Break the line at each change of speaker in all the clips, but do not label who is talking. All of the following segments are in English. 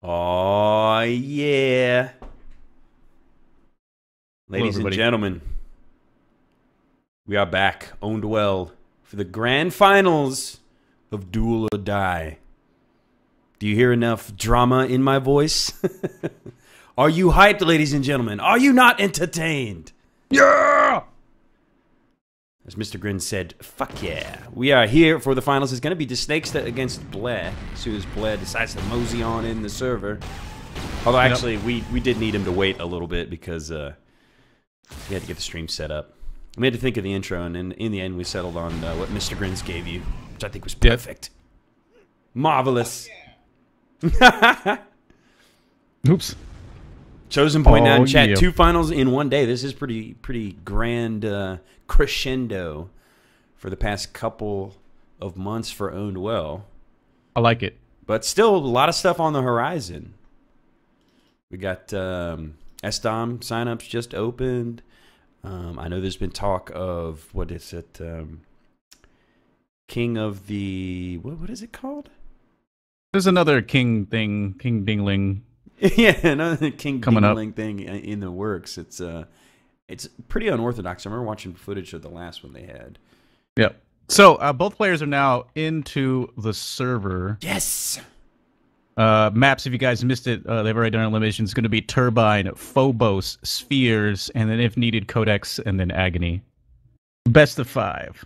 Oh, yeah.
Hello,
Ladies and
everybody.
gentlemen, we are back, OwnedWell, for the grand finals of Duel or Die. Do you hear enough drama in my voice? Are you hyped, ladies and gentlemen? Are you not entertained?
Yeah!
As Mr. Grin said, fuck yeah. We are here for the finals. It's going to be DaSnaksta against bleh. As soon as bleh decides to mosey on in the server. Although, actually, we did need him to wait a little bit because we had to get the stream set up. We had to think of the intro, and in the end, we settled on what Mr. Grins gave you, which I think was perfect. Marvelous.
Oops.
Chosen point now in chat.
Yeah.
2 finals in 1 day. This is pretty grand crescendo for the past couple of months for OwnedWell.
I like it.
But still, a lot of stuff on the horizon. We got SDOM signups just opened. I know there's been talk of, what is it? King of the... What is it called?
There's another king thing, King Dingling.
Yeah, another King
Coming up.
Dingling thing in the works. It's pretty unorthodox. I remember watching footage of the last one they had.
Yep. So both players are now into the server.
Yes!
Maps, if you guys missed it, they've already done elimination. It's going to be Turbine, Phobos, Spheres, and then if needed, Codex, and then Agony. Best of 5.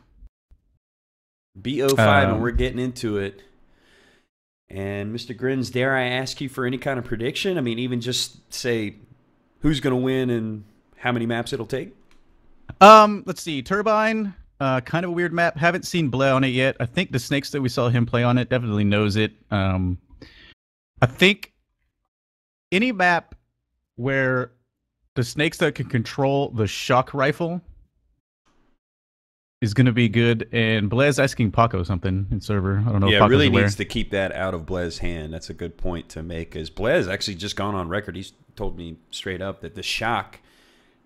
BO5, and we're getting into it. And Mr. Grins, dare I ask you for any kind of prediction? I mean, even just say who's going to win and how many maps it'll take?
Let's see. Turbine, kind of a weird map. Haven't seen bleh on it yet. I think DaSnaksta, we saw him play on it, definitely knows it. I think any map where DaSnaksta can control the shock rifle is going to be good. And bleh's asking Paco something in server. I don't know if
Yeah,
Paco's
really
aware.
needs to keep that out of bleh's hand. That's a good point to make, because bleh has actually just gone on record. He's told me straight up that the shock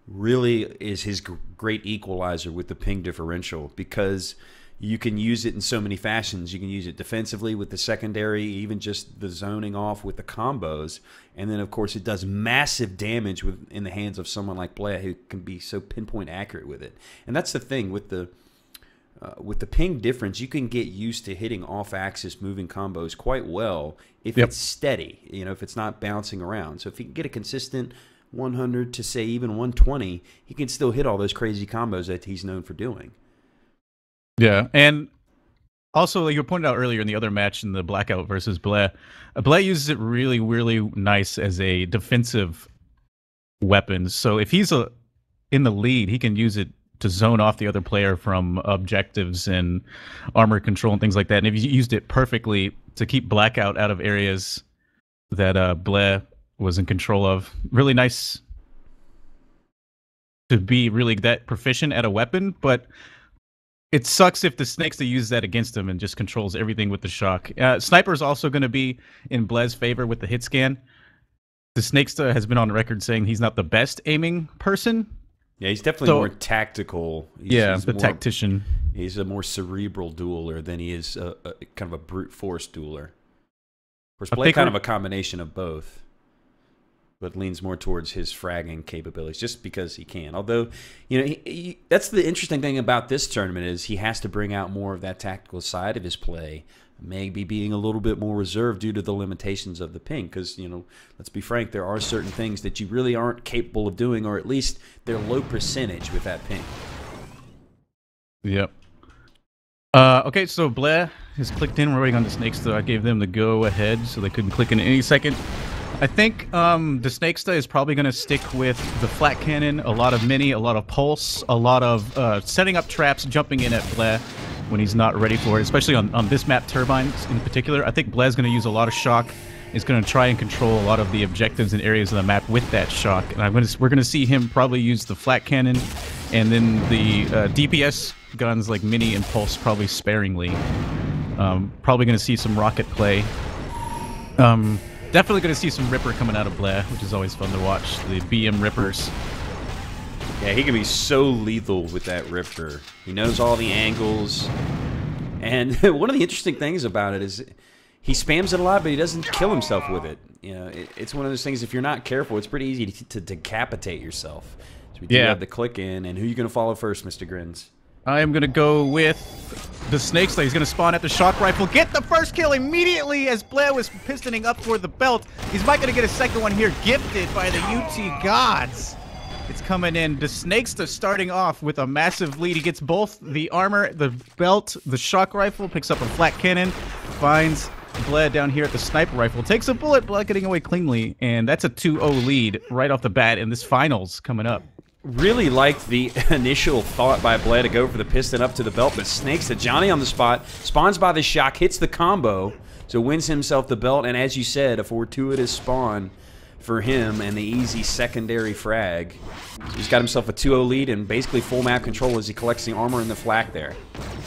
really is his great equalizer with the ping differential, because you can use it in so many fashions. You can use it defensively with the secondary, even just the zoning off with the combos. And then, of course, it does massive damage in the hands of someone like bleh, who can be so pinpoint accurate with it. And that's the thing with the ping difference. You can get used to hitting off-axis moving combos quite well if it's steady, if it's not bouncing around. So if you can get a consistent 100 to, say, even 120, he can still hit all those crazy combos that he's known for doing.
Yeah, and also, like you pointed out earlier in the other match in the Blackout versus bleh, bleh uses it really, really nice as a defensive weapon. So if he's in the lead, he can use it to zone off the other player from objectives and armor control and things like that. And if you used it perfectly to keep Blackout out of areas that bleh was in control of, really nice to be really that proficient at a weapon, but it sucks if DaSnaksta use that against him and just controls everything with the shock. Sniper is also going to be in bleh's favor with the hit scan. DaSnaksta has been on record saying he's not the best aiming person.
Yeah, he's definitely more tactical. He's
the tactician.
He's a more cerebral dueler than he is kind of a brute force dueler. Of course, bleh kind of a combination of both, but leans more towards his fragging capabilities just because he can. Although, that's the interesting thing about this tournament is he has to bring out more of that tactical side of his play, maybe being a little bit more reserved due to the limitations of the ping. Because, let's be frank, there are certain things that you really aren't capable of doing, or at least they're low percentage with that ping.
Yep. Okay, so bleh has clicked in. We're waiting on DaSnaksta. I gave them the go ahead, so they couldn't click in any second. I think DaSnaksta is probably going to stick with the flat cannon, a lot of mini, a lot of pulse, a lot of setting up traps, jumping in at bleh when he's not ready for it, especially on this map, Turbines in particular. I think bleh's going to use a lot of shock. He's going to try and control a lot of the objectives and areas of the map with that shock. And we're going to see him probably use the flat cannon and then the DPS guns like mini and pulse probably sparingly. Probably going to see some rocket play. Definitely going to see some Ripper coming out of bleh, which is always fun to watch. The BM Rippers.
Yeah, he can be so lethal with that Ripper. He knows all the angles. And one of the interesting things about it is he spams it a lot, but he doesn't kill himself with it. You know, it's one of those things. If you're not careful, it's pretty easy to decapitate yourself. So we do have the click in, and who are you going to follow first, Mr. Grins?
I am going to go with DaSnaksta. He's going to spawn at the shock rifle. Get the first kill immediately as bleh was pistoning up for the belt. He's might going to get a second one here, gifted by the UT gods. It's coming in. DaSnaksta starting off with a massive lead. He gets both the armor, the belt, the shock rifle, picks up a flat cannon, finds bleh down here at the sniper rifle, takes a bullet, bleh getting away cleanly, and that's a 2-0 lead right off the bat in this finals coming up.
Really liked the initial thought by bleh to go for the piston up to the belt, but Snakes, Johnny on the spot, spawns by the shock, hits the combo, so wins himself the belt, and as you said, a fortuitous spawn for him and the easy secondary frag. So he's got himself a 2-0 lead and basically full map control as he collects the armor and the flak there.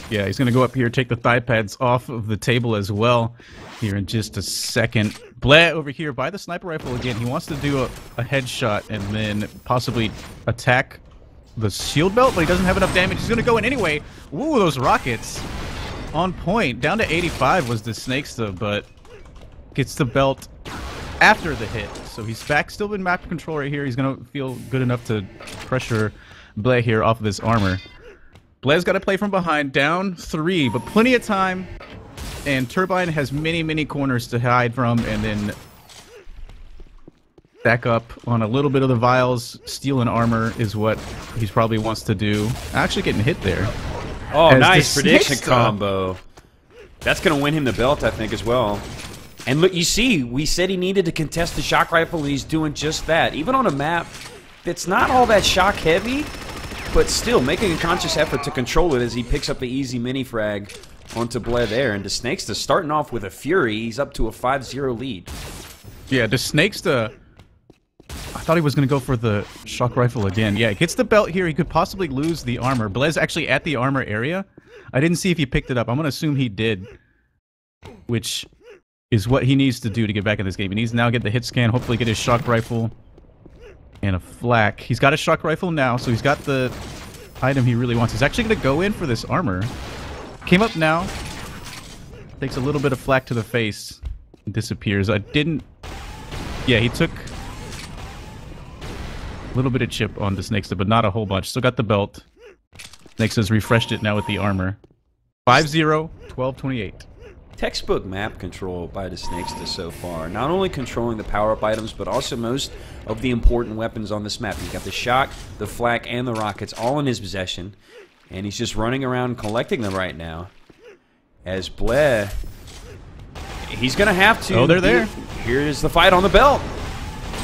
Yeah, he's going to go up here, take the thigh pads off of the table as well here in just a second. bleh over here by the sniper rifle again. He wants to do a headshot and then possibly attack the shield belt, but he doesn't have enough damage. He's going to go in anyway. Ooh, those rockets on point. Down to 85 was DaSnaksta, but gets the belt after the hit. So he's back, still in map control right here. He's going to feel good enough to pressure bleh here off of this armor. bleh's got to play from behind, down 3, but plenty of time. And Turbine has many corners to hide from, and then back up on a little bit of the vials. Steal an armor is what he probably wants to do. Actually getting hit there.
Oh, nice prediction combo. That's going to win him the belt, I think, as well. And look, you see, we said he needed to contest the shock rifle, and he's doing just that. Even on a map that's not all that shock heavy, but still making a conscious effort to control it as he picks up the easy mini frag onto bleh there. And DaSnaksta starting off with a fury. He's up to a 5-0 lead. Yeah,
DaSnaksta, I thought he was going to go for the shock rifle again. Yeah, gets the belt here. He could possibly lose the armor. bleh's actually at the armor area. I didn't see if he picked it up. I'm going to assume he did, which is what he needs to do to get back in this game. He needs to now get the hit scan, hopefully get his shock rifle and a flak. He's got a shock rifle now, so he's got the item he really wants. He's actually going to go in for this armor. Came up now. Takes a little bit of flak to the face. And disappears. I didn't... Yeah, he took a little bit of chip on DaSnaksta, but not a whole bunch. Still got the belt. DaSnaksta's refreshed it now with the armor. 5-0, 12-28.
Textbook map control by DaSnaksta so far. Not only controlling the power-up items, but also most of the important weapons on this map. He's got the shock, the flak, and the rockets all in his possession. And he's just running around collecting them right now. As bleh, he's going to have to...
Oh, they're there.
Here's the fight on the belt.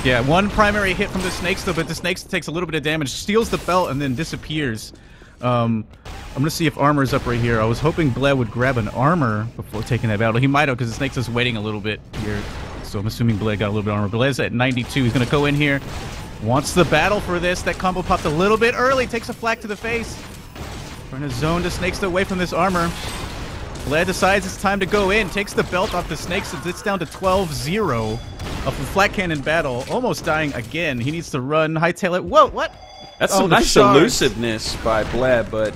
Yeah, one primary hit from DaSnaksta, but DaSnaksta takes a little bit of damage, steals the belt, and then disappears. I'm going to see if armor's up right here. I was hoping bleh would grab an armor before taking that battle. He might have, because DaSnaksta's waiting a little bit here. So I'm assuming bleh got a little bit of armor. bleh's at 92. He's going to go in here. Wants the battle for this. That combo popped a little bit early. Takes a flak to the face. Trying to zone DaSnaksta away from this armor. bleh decides it's time to go in. Takes the belt off DaSnaksta. It's down to 12-0 of the flat cannon battle. Almost dying again. He needs to run, hightail it. Whoa, what?
That's some nice elusiveness by bleh, but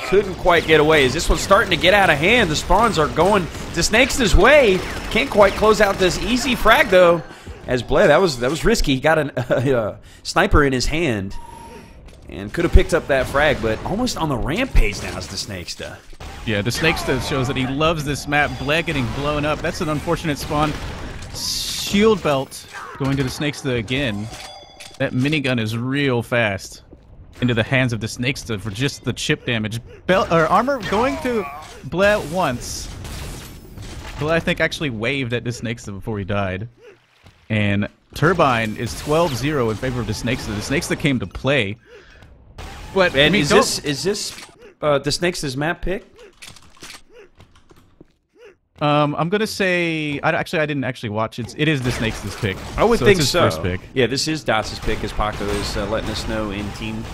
couldn't quite get away. As this one's starting to get out of hand, the spawns are going DaSnaksta's way. Can't quite close out this easy frag though. As bleh, that was risky. He got a sniper in his hand and could have picked up that frag, but almost on the rampage now is DaSnaksta.
Yeah, DaSnaksta shows that he loves this map. bleh getting blown up. That's an unfortunate spawn. Shield belt going to DaSnaksta again. That minigun is real fast into the hands of DaSnaksta for just the chip damage. Armor going to bleh once. bleh, I think, actually waved at DaSnaksta before he died. And Turbine is 12-0 in favor of DaSnaksta. DaSnaksta came to play. But
and is this DaSnaksta's map pick?
I'm gonna say I didn't actually watch it. It is DaSnaksta's pick.
I would think
it's his first pick.
Yeah, this is Das's pick, as Paco is letting us know in team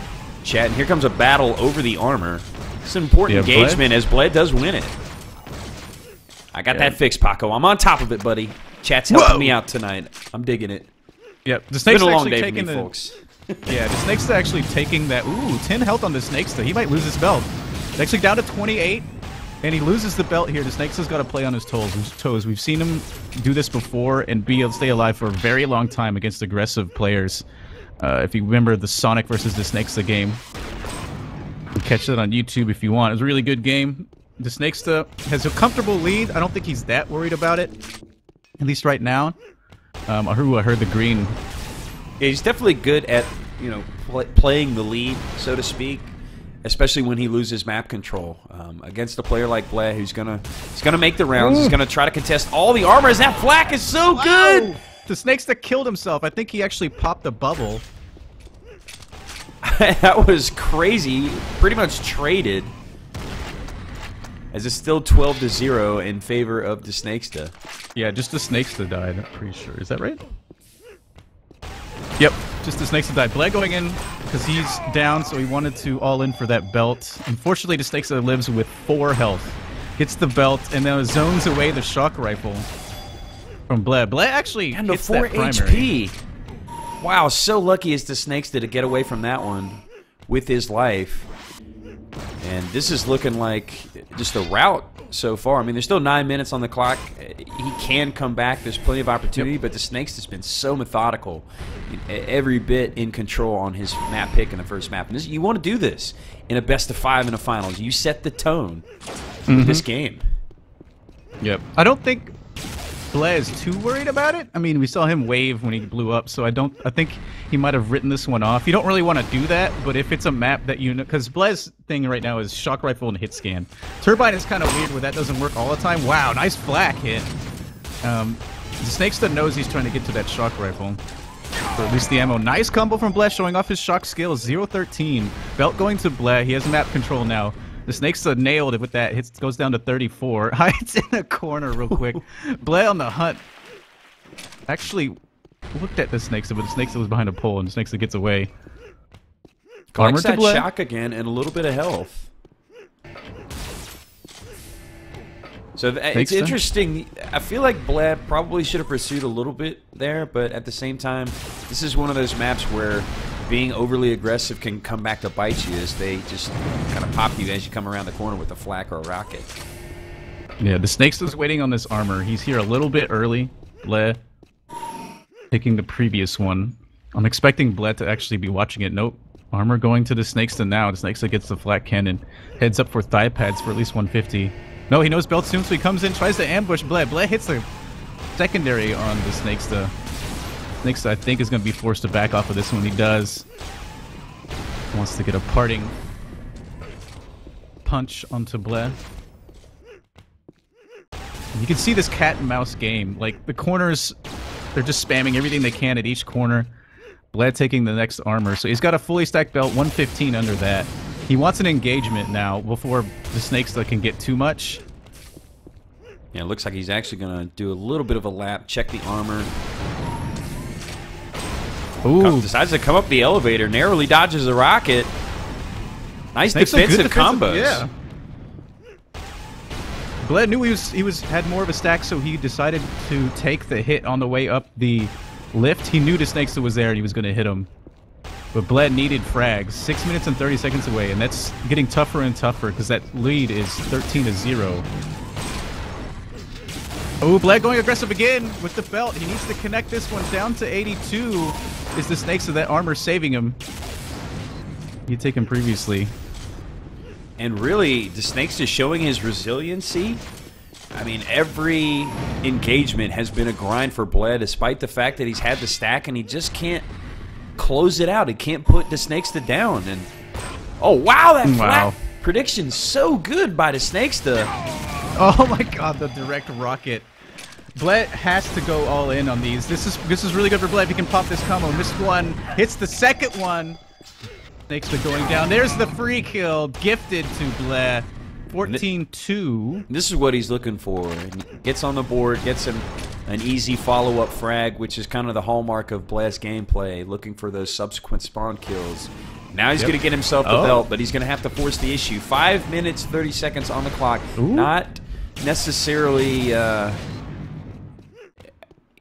chat. And here comes a battle over the armor. It's an important engagement as bleh does win it. I got that fixed, Paco. I'm on top of it, buddy. Chat's helping me out tonight. I'm digging it.
Yep,
DaSnaksta been a long day for me, folks.
Yeah, DaSnaksta actually taking that. Ooh, 10 health on DaSnaksta. He might lose his belt. It's actually down to 28. And he loses the belt here. DaSnaksta's got to play on his toes. We've seen him do this before and be able to stay alive for a very long time against aggressive players. If you remember the Sonic versus DaSnaksta game, you can catch that on YouTube if you want. It was a really good game. DaSnaksta has a comfortable lead. I don't think he's that worried about it, at least right now. I heard the green.
Yeah, he's definitely good at, you know, playing the lead, so to speak, especially when he loses map control. Against a player like bleh, he's gonna make the rounds. Ooh. He's gonna try to contest all the armor. That flak is so good.
DaSnaksta killed himself. I think he actually popped a bubble.
That was crazy. Pretty much traded. As it's still 12-0 in favor of DaSnaksta.
Yeah, just DaSnaksta died, I'm pretty sure. Is that right? Yep, just DaSnaksta died. bleh going in because he's down, so he wanted to all in for that belt. Unfortunately, DaSnaksta lives with 4 health. Gets the belt, and now zones away the shock rifle from bleh. bleh actually
and
hits
4
that primary.
HP. Wow, so lucky is DaSnaksta to get away from that one with his life. And this is looking like just a rout so far. I mean, there's still 9 minutes on the clock. He can come back. There's plenty of opportunity, but DaSnaksta's been so methodical, every bit in control on his map pick in the first map. And you want to do this in a best-of-5 in a finals. You set the tone with this game.
Yep. I don't think bleh is too worried about it. I mean, we saw him wave when he blew up, so I think he might have written this one off. You don't really want to do that, but if it's a map that you know, because bleh's thing right now is shock rifle and hit scan. Turbine is kind of weird where that doesn't work all the time. Wow, nice flak hit. DaSnaksta knows he's trying to get to that shock rifle, or at least the ammo. Nice combo from bleh, showing off his shock skill. 0-13. Belt going to bleh. He has map control now. DaSnaksta nailed it with that. Goes down to 34. Hides in the corner real quick. bleh on the hunt. Actually looked at DaSnaksta, but DaSnaksta was behind a pole, and DaSnaksta gets away.
Collects that shock again and a little bit of health. So it's interesting. I feel like bleh probably should have pursued a little bit there, but at the same time, this is one of those maps where being overly aggressive can come back to bite you, as they just kind of pop you as you come around the corner with a flak or a rocket.
Yeah, DaSnaksta's waiting on this armor. He's here a little bit early. bleh picking the previous one. I'm expecting bleh to actually be watching it. Nope. Armor going to DaSnaksta now. DaSnaksta gets the flak cannon. Heads up for thigh pads for at least 150. No, he knows belt soon, so he comes in, tries to ambush bleh. bleh hits the secondary on DaSnaksta. DaSnaksta, I think, is going to be forced to back off of this one. He does. Wants to get a parting punch onto bleh. You can see this cat and mouse game. Like, the corners, they're just spamming everything they can at each corner. bleh taking the next armor. So he's got a fully stacked belt, 115 under that. He wants an engagement now before DaSnaksta can get too much.
Yeah, it looks like he's actually going to do a little bit of a lap, check the armor.
Ooh.
Decides to come up the elevator, narrowly dodges a rocket. Nice defensive combos.
Yeah. bleh knew he had more of a stack, so he decided to take the hit on the way up the lift. He knew DaSnaksta was there and he was going to hit him. But bleh needed frags. 6 minutes and 30 seconds away, and that's getting tougher and tougher because that lead is 13-0. Oh, bleh going aggressive again with the belt. He needs to connect this one down to 82. Is DaSnaksta, that armor saving him? He'd taken previously.
And really, DaSnaksta showing his resiliency. I mean, every engagement has been a grind for bleh, despite the fact that he's had the stack and he just can't close it out. He can't put DaSnaksta down. And oh, wow, that flat prediction's so good by DaSnaksta.
Oh my god, the direct rocket. bleh has to go all in on these. This is really good for bleh if he can pop this combo. Missed one, hits the second one. DaSnaksta going down. There's the free kill, gifted to bleh. 14-2.
This is what he's looking for. Gets on the board, gets him an easy follow-up frag, which is kind of the hallmark of bleh's gameplay, looking for those subsequent spawn kills. Now he's going to get himself the belt, but he's going to have to force the issue. 5 minutes, 30 seconds on the clock.
Ooh.
Not necessarily,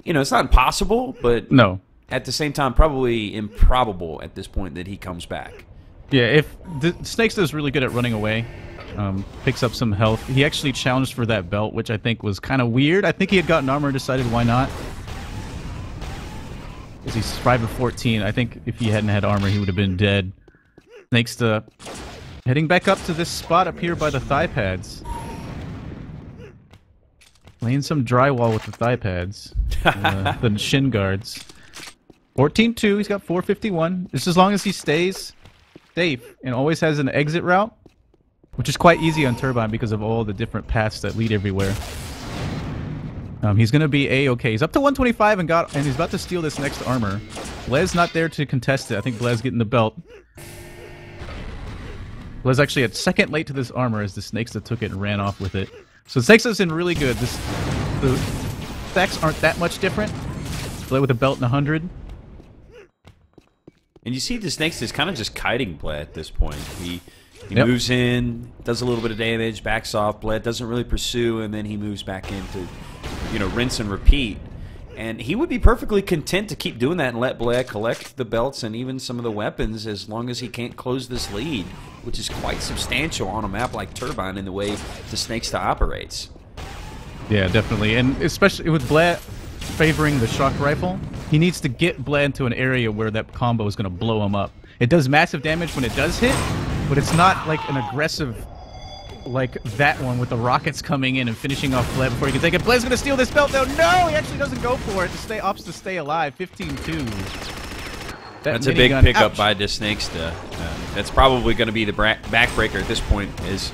you know, it's not impossible, but
no.
At the same time, probably improbable at this point that he comes back.
Yeah, if DaSnaksta is really good at running away, Picks up some health. He actually challenged for that belt, which I think was kind of weird. I think he had gotten armor and decided why not. Because he's 5 of 14. I think if he hadn't had armor, he would have been dead. DaSnaksta heading back up to this spot up here by the thigh pads. Laying some drywall with the thigh pads. The shin guards. 14-2. He's got 451. Just as long as he stays safe and always has an exit route, which is quite easy on Turbine because of all the different paths that lead everywhere. He's going to be A-okay. He's up to 125 and he's about to steal this next armor. Bleh's not there to contest it. I think Bleh's getting the belt. Bleh's actually at second late to this armor as the DaSnaksta took it and ran off with it. So DaSnaksta's in really good. The stacks aren't that much different. Bleh with a belt and 100.
And you see DaSnaksta is kind of just kiting Bleh at this point. He moves in, does a little bit of damage, backs off. Bleh doesn't really pursue, and then he moves back in to, rinse and repeat. And he would be perfectly content to keep doing that and let Bleh collect the belts and even some of the weapons as long as he can't close this lead, which is quite substantial on a map like Turbine in the way DaSnaksta operates.
Yeah, definitely. And especially with Bleh favoring the shock rifle, he needs to get Bleh into an area where that combo is going to blow him up. It does massive damage when it does hit, but it's not like an aggressive like that one with the rockets coming in and finishing off Bleh before he can take it. Bleh's going to steal this belt, though. No, he actually doesn't go for it. Opts to stay alive. 15-2.
That's a big pickup by DaSnaksta. That's probably going to be the backbreaker at this point. Is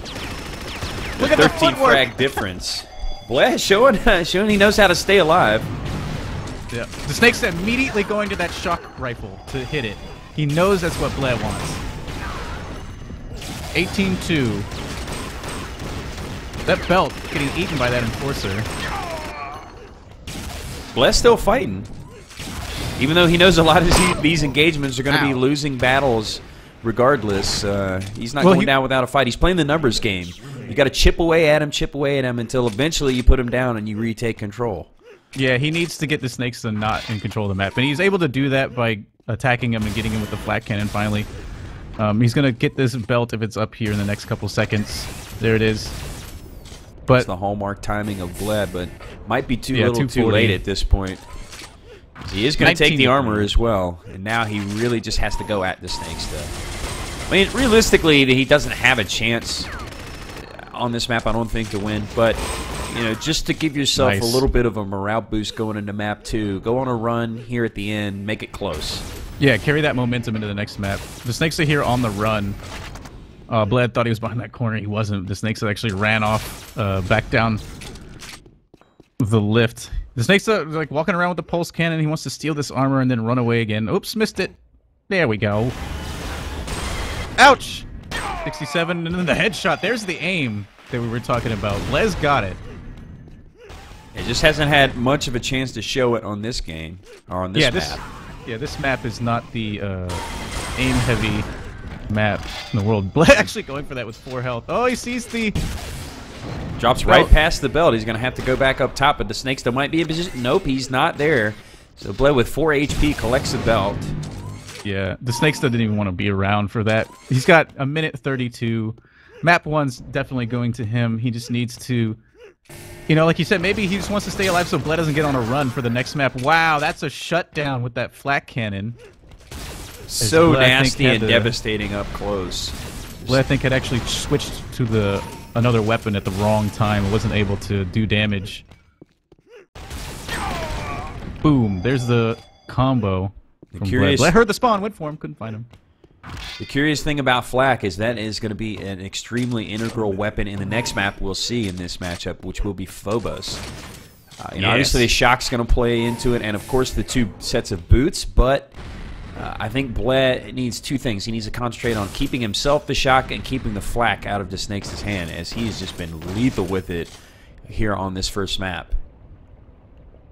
the 13 frag difference. Bleh showing he knows how to stay alive.
Yeah. DaSnaksta immediately going to that shock rifle to hit it. He knows that's what Bleh wants. 18-2. That belt getting eaten by that enforcer.
Bleh's still fighting. Even though he knows a lot of these engagements are going to be losing battles regardless, he's not going down without a fight. He's playing the numbers game. You got to chip away at him until eventually you put him down and you retake control.
Yeah, he needs to get DaSnaksta not in control of the map. And he's able to do that by attacking him and getting him with the flat cannon finally. He's going to get this belt if it's up here in the next couple seconds. There it is. But
it's the hallmark timing of Bleh, but might be too late at this point. He is going to take the armor as well, and now he really just has to go at DaSnaksta. I mean, realistically, he doesn't have a chance on this map, I don't think, to win. But just to give yourself a little bit of a morale boost going into map 2, go on a run here at the end, make it close.
Yeah, carry that momentum into the next map. DaSnaksta here on the run. Bleh thought he was behind that corner. He wasn't. DaSnaksta actually ran off back down the lift. DaSnaksta like walking around with the pulse cannon. He wants to steal this armor and then run away again. Oops, missed it. There we go. Ouch! 67, and then the headshot. There's the aim that we were talking about. Bleh's got it.
It just hasn't had much of a chance to show it on this game, or on this map.
This map is not the aim-heavy map in the world. Bleh actually going for that with 4 health. Oh, he sees the...
Drops right past the belt. He's going to have to go back up top, but DaSnaksta might be in position. Nope, he's not there. So Bleh with 4 HP collects the belt.
Yeah, DaSnaksta didn't even want to be around for that. He's got a minute 32. Map 1's definitely going to him. He just needs to... like you said, maybe he just wants to stay alive so Bleh doesn't get on a run for the next map. Wow, that's a shutdown with that flat cannon.
So nasty and devastating up close.
Bleh, I think, had actually switched to another weapon at the wrong time. Wasn't able to do damage. Boom, there's the combo from Bleh. Bleh heard the spawn, went for him, couldn't find him.
The curious thing about flak is that is going to be an extremely integral weapon in the next map we'll see in this matchup, which will be Phobos. Obviously the shock's going to play into it, and of course the 2 sets of boots, but I think Bleh needs 2 things. He needs to concentrate on keeping himself the shock and keeping the flak out of DaSnaksta's hand, as he's just been lethal with it here on this first map.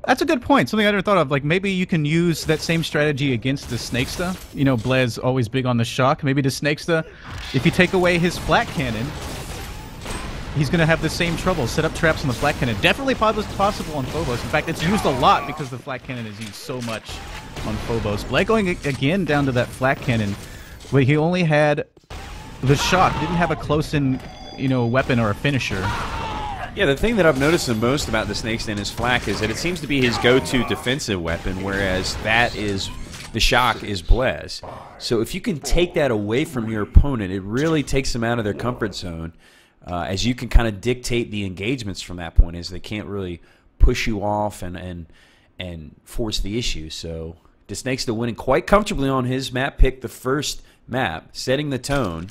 That's a good point. Something I never thought of. Like, maybe you can use that same strategy against DaSnaksta. Bleh's always big on the shock. Maybe DaSnaksta, if you take away his flat cannon, he's going to have the same trouble. Set up traps on the flat cannon. Definitely possible on Phobos. In fact, it's used a lot because the flat cannon is used so much on Phobos. Bleh going again down to that flat cannon, but he only had the shock. Didn't have a close-in weapon or a finisher.
Yeah, the thing that I've noticed the most about the DaSnaksta and his flak is that it seems to be his go-to defensive weapon, whereas the shock is bleh's. So if you can take that away from your opponent, it really takes them out of their comfort zone, as you can kind of dictate the engagements from that point, as they can't really push you off and force the issue. So DaSnaksta winning quite comfortably on his map pick, the first map, setting the tone.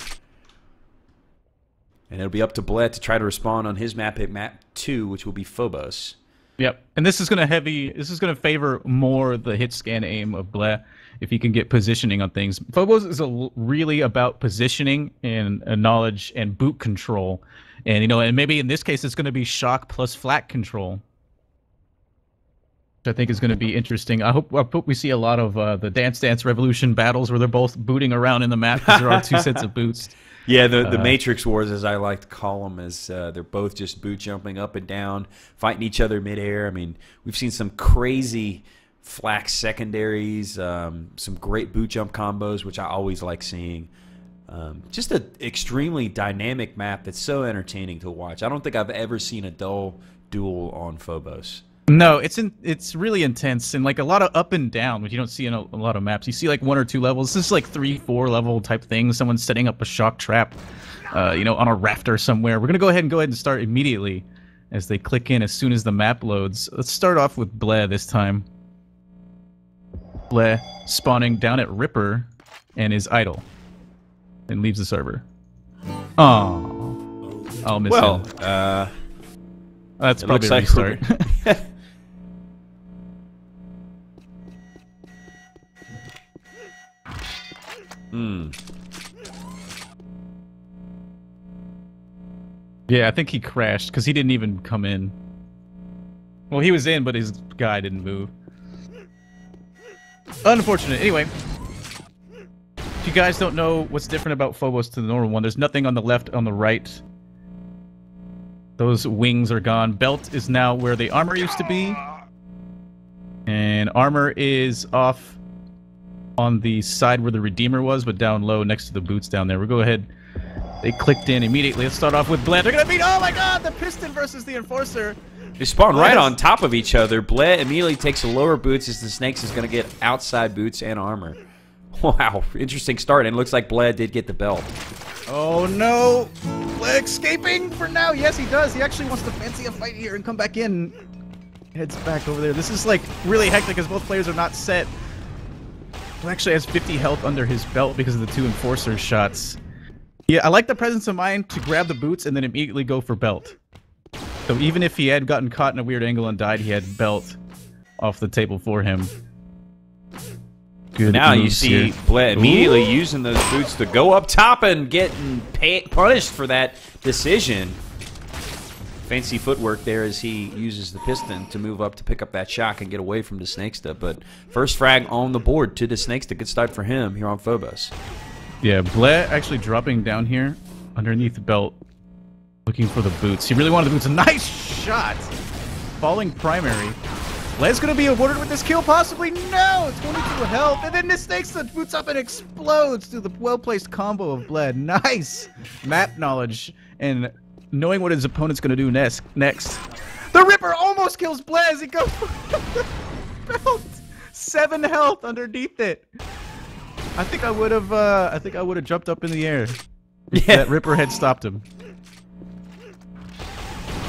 And it'll be up to bleh to try to respond on his map pick, map 2, which will be Phobos.
Yep, and this is gonna favor more the hit scan aim of bleh if he can get positioning on things. Phobos is really about positioning and knowledge and boot control, and and maybe in this case it's gonna be shock plus flak control, which I think is gonna be interesting. I hope we see a lot of the Dance Dance Revolution battles where they're both booting around in the map because there are 2 sets of boots.
Yeah, the Matrix Wars, as I like to call them, is they're both just boot jumping up and down, fighting each other midair. I mean, we've seen some crazy flak secondaries, some great boot jump combos, which I always like seeing. Just an extremely dynamic map that's so entertaining to watch. I don't think I've ever seen a dull duel on Phobos.
No, it's really intense and like a lot of up and down, which you don't see in a lot of maps. You see like 1 or 2 levels. This is like 3-4 level type thing. Someone's setting up a shock trap, on a rafter somewhere. We're gonna go ahead and start immediately as they click in as soon as the map loads. Let's start off with bleh this time. Bleh spawning down at Ripper and is idle and leaves the server. Oh, I'll miss him. That's probably a restart. Yeah, I think he crashed because he didn't even come in. Well, he was in, but his guy didn't move. Unfortunate. Anyway, if you guys don't know what's different about Phobos to the normal one, there's nothing on the left, on the right. Those wings are gone. Belt is now where the armor used to be. And armor is off on the side where the Redeemer was, but down low next to the boots down there. We'll go ahead. They clicked in immediately. Let's start off with bleh. They're going to beat, oh my god, the Piston versus the Enforcer.
They spawn right on top of each other. Bleh immediately takes the lower boots as the Snakes is going to get outside boots and armor. Wow, interesting start. And it looks like bleh did get the belt.
Oh no! Bleh escaping for now. Yes, he does. He actually wants to fancy a fight here and come back in. Heads back over there. This is like really hectic because both players are not set. Bleh actually has 50 health under his belt because of the 2 Enforcer shots. Yeah, I like the presence of mind to grab the boots and then immediately go for belt. So even if he had gotten caught in a weird angle and died, he had belt off the table for him. Good
now you see bleh immediately using those boots to go up top and getting punished for that decision. Fancy footwork there as he uses the Piston to move up to pick up that shock and get away from DaSnaksta. But first frag on the board to DaSnaksta. Good start for him here on Phobos. Yeah,
bleh actually dropping down here underneath the belt, looking for the boots. He really wanted the boots. A nice shot! Falling primary. Bleh's gonna be awarded with this kill, possibly? No! 22 health, and then DaSnaksta boots up and explodes through the well-placed combo of bleh. Nice! Map knowledge and knowing what his opponent's gonna do next. The Ripper almost kills bleh as he goes belt. 7 health underneath it. I think I would have jumped up in the air if that Ripper had stopped him.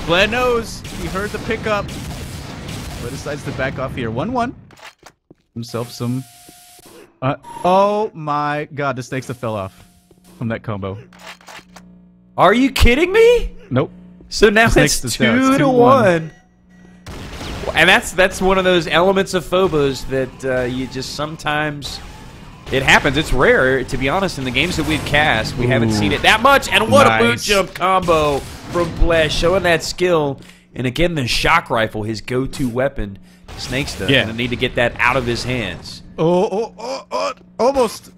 Bleh knows. He heard the pickup. But decides to back off here. 1-1. Himself some... oh my god, DaSnaksta fell off from that combo.
Are you kidding me?
Nope.
So now it's 2-1. And that's one of those elements of Phobos that you just sometimes... It happens. It's rare, to be honest. In the games that we've cast, we haven't seen it that much. And what a boot jump combo from bleh, showing that skill. And again, the shock rifle, his go-to weapon. DaSnaksta gonna need to get that out of his hands.
Almost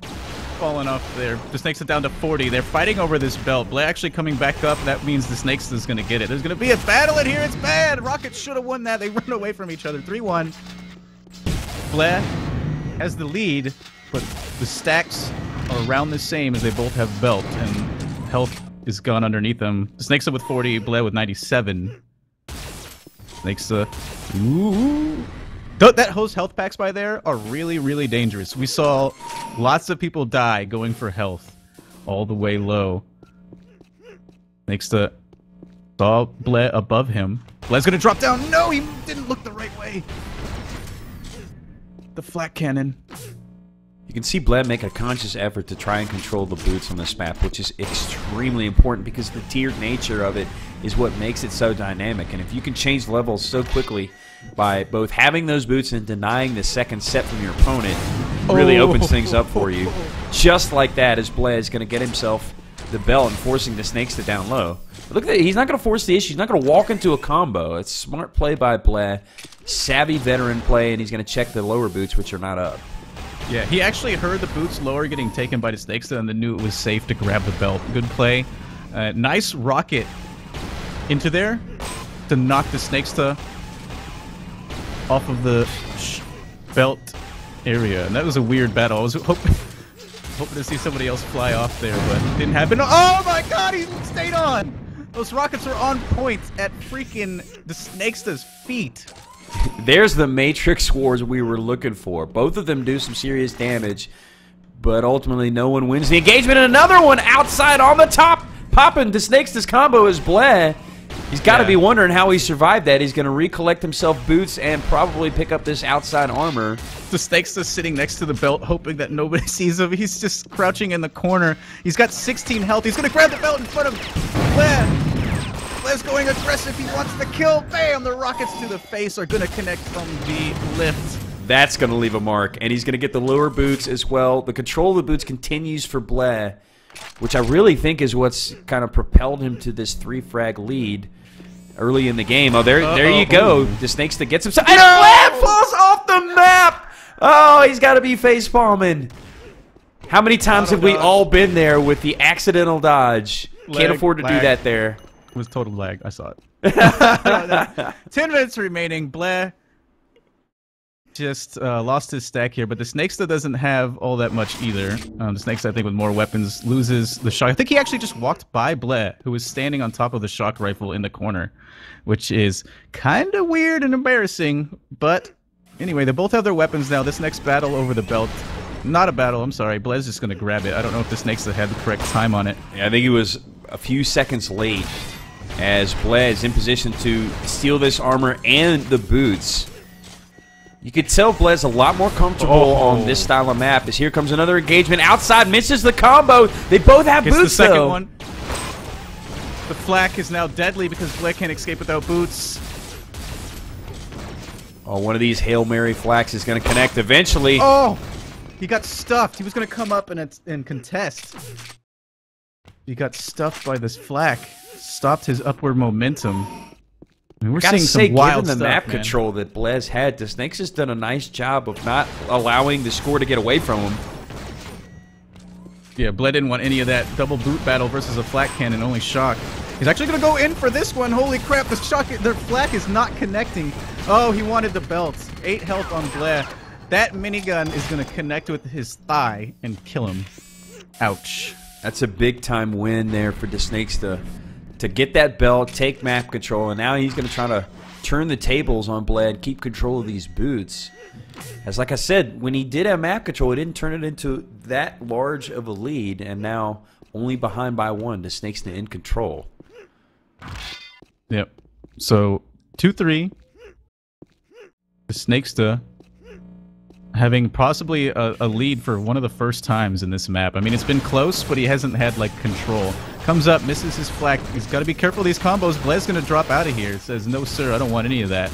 falling off there. DaSnaksta down to 40. They're fighting over this belt. Bleh actually coming back up. That means DaSnaksta is gonna get it. There's gonna be a battle in here. It's bad. Rocket should have won that. They run away from each other. 3-1. Bleh has the lead, but the stacks are around the same as they both have belt and health is gone underneath him. DaSnaksta with 40, bleh with 97. DaSnaksta. Ooh. That host health packs by there are really, really dangerous. We saw lots of people die going for health all the way low. DaSnaksta saw bleh above him. Bleh's gonna drop down. No, he didn't look the right way. The flak cannon.
You can see bleh make a conscious effort to try and control the boots on this map, which is extremely important because the tiered nature of it is what makes it so dynamic. And if you can change levels so quickly by both having those boots and denying the second set from your opponent, it really opens things up for you. Just like that, as bleh is going to get himself the belt and forcing DaSnaksta down low. Look at that. He's not going to force the issue. He's not going to walk into a combo. It's smart play by bleh, savvy veteran play, and he's going to check the lower boots, which are not up.
Yeah, he actually heard the boots lower getting taken by DaSnaksta and then knew it was safe to grab the belt. Good play. Nice rocket into there to knock DaSnaksta off of the belt area. And that was a weird battle. I was hoping to see somebody else fly off there, but it didn't happen. Oh my god, he stayed on! Those rockets were on point at freaking DaSnaksta's feet.
There's the Matrix Wars we were looking for. Both of them do some serious damage, but ultimately no one wins the engagement. And another one outside on the top, popping DaSnaksta's combo is bleh. He's got to be wondering how he survived that. He's going to recollect himself boots and probably pick up this outside armor.
DaSnaksta sitting next to the belt, hoping that nobody sees him. He's just crouching in the corner. He's got 16 health. He's going to grab the belt in front of bleh. Bleh's going aggressive. He wants the kill. Bam! The rockets to the face are going to connect from the lift.
That's going to leave a mark, and he's going to get the lower boots as well. The control of the boots continues for bleh, which I really think is what's kind of propelled him to this 3-frag lead early in the game. Oh, there you go. DaSnaksta gets himself. And bleh falls off the map! Oh, he's got to be face-palming. How many times have we all been there with the accidental dodge? Can't afford to do that there.
It was total lag. I saw it. 10 minutes remaining. Bleh just lost his stack here, but DaSnaksta doesn't have all that much either. DaSnaksta, I think, with more weapons, loses the shock. I think he actually just walked by bleh, who was standing on top of the shock rifle in the corner, which is kind of weird and embarrassing. But anyway, they both have their weapons now. This next battle over the belt. Not a battle, I'm sorry. Bleh's just going to grab it. I don't know if DaSnaksta had the correct time on it.
Yeah, I think he was a few seconds late, as bleh is in position to steal this armor and the boots. You could tell bleh's a lot more comfortable on this style of map, as here comes another engagement. Outside, misses the combo. They both have boots,
the second
though.
One. The flak is now deadly because bleh can't escape without boots.
Oh, one of these Hail Mary flaks is going to connect eventually.
Oh! He got stuffed. He was going to come up and contest. He got stuffed by this flak. Stopped his upward momentum. I mean, we're seeing some wild
given the
stuff,
map
man.
control that bleh's had, DaSnaksta's done a nice job of not allowing the score to get away from him.
Yeah, bleh didn't want any of that double boot battle versus a flak cannon, only shock. He's actually going to go in for this one. Holy crap, the flak is not connecting. Oh, he wanted the belt. 8 health on bleh. That minigun is going to connect with his thigh and kill him. Ouch.
That's a big-time win there for DaSnaksta to get that belt, take map control, and now he's going to try to turn the tables on bleh and keep control of these boots. As like I said, when he did have map control, he didn't turn it into that large of a lead, and now only behind by 1, DaSnaksta in control.
Yep. So, 2-3. DaSnaksta having possibly a lead for one of the first times in this map. I mean, it's been close, but he hasn't had, like, control. Comes up, misses his flak. He's got to be careful of these combos. Bleh's going to drop out of here. Says, no, sir, I don't want any of that.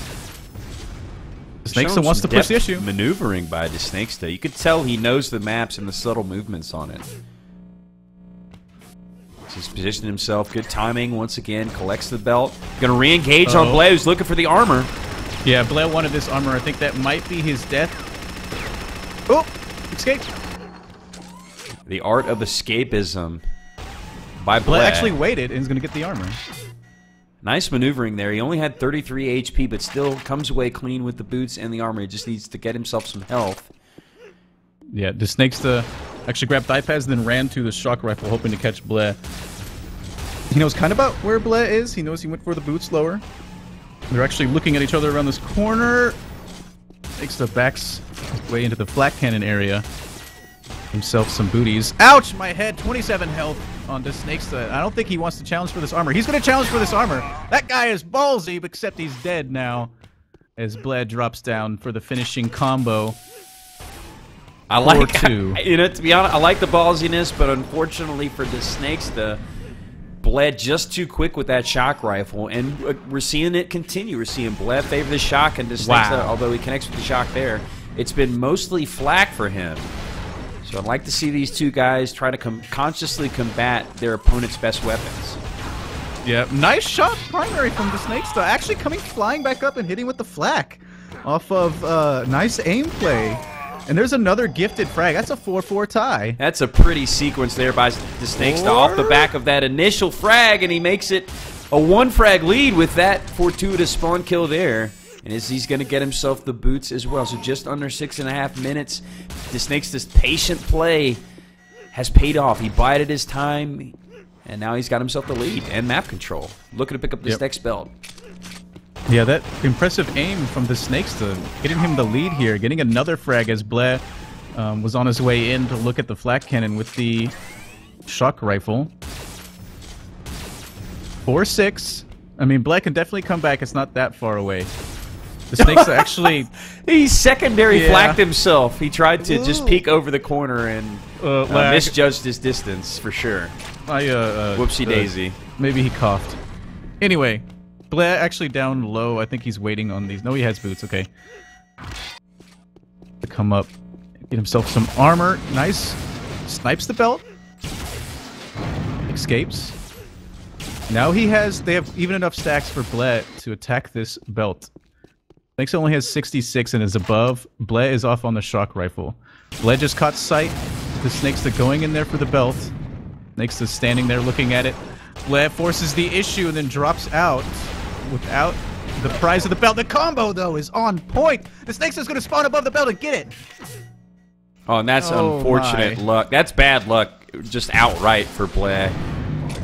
DaSnaksta wants to push the issue.
Maneuvering by DaSnaksta. You could tell he knows the maps and the subtle movements on it. He's positioned himself. Good timing once again. Collects the belt. Going to re-engage on bleh, who's looking for the armor.
Yeah, bleh wanted this armor. I think that might be his death. Oh! Escape!
The art of escapism by bleh.
Bleh actually waited and is going to get the armor.
Nice maneuvering there. He only had 33 HP, but still comes away clean with the boots and the armor. He just needs to get himself some health.
Yeah, DaSnaksta actually grabbed thigh pads and then ran to the shock rifle, hoping to catch bleh. He knows kind of about where bleh is. He knows he went for the boots lower. They're actually looking at each other around this corner. DaSnaksta backs his way into the flat cannon area. Himself some booties. Ouch! My head. 27 health on DaSnaksta. I don't think he wants to challenge for this armor. He's going to challenge for this armor. That guy is ballsy, except he's dead now. As bleh drops down for the finishing combo.
I like, you know, to be honest, I like the ballsiness, but unfortunately for DaSnaksta, bleh just too quick with that shock rifle, and we're seeing it continue. We're seeing bleh favor the shock, and DaSnaksta, although he connects with the shock there, it's been mostly flak for him. So I'd like to see these two guys try to consciously combat their opponent's best weapons.
Yeah, nice shot primary from DaSnaksta, actually coming flying back up and hitting with the flak off of nice aim play. And there's another gifted frag. That's a 4-4 tie. That's
a pretty sequence there by DaSnaksta off the back of that initial frag, and he makes it a 1-frag lead with that fortuitous spawn kill there. And he's going to get himself the boots as well. So just under 6.5 minutes, DaSnaksta's patient play has paid off. He bided his time, and now he's got himself the lead and map control. Looking to pick up this next belt.
Yeah, that impressive aim from DaSnaksta, getting him the lead here, getting another frag as bleh was on his way in to look at the flat cannon with the shock rifle. 4-6. I mean, bleh can definitely come back. It's not that far away. DaSnaksta actually...
He secondary flacked himself. He tried to just peek over the corner and misjudged his distance, for sure. Whoopsie daisy.
Maybe he coughed. Anyway... bleh actually down low. I think he's waiting on these. No, he has boots. Okay. To come up, get himself some armor. Nice. Snipes the belt. Escapes. Now they have even enough stacks for bleh to attack this belt. DaSnaksta only has 66 and is above. Bleh is off on the shock rifle. Bleh just caught sight. DaSnaksta going in there for the belt. DaSnaksta standing there looking at it. Bleh forces the issue and then drops out without the prize of the belt. The combo, though, is on point. DaSnaksta's going to spawn above the belt and get it.
Oh, and that's unfortunate luck. That's bad luck, just outright for bleh.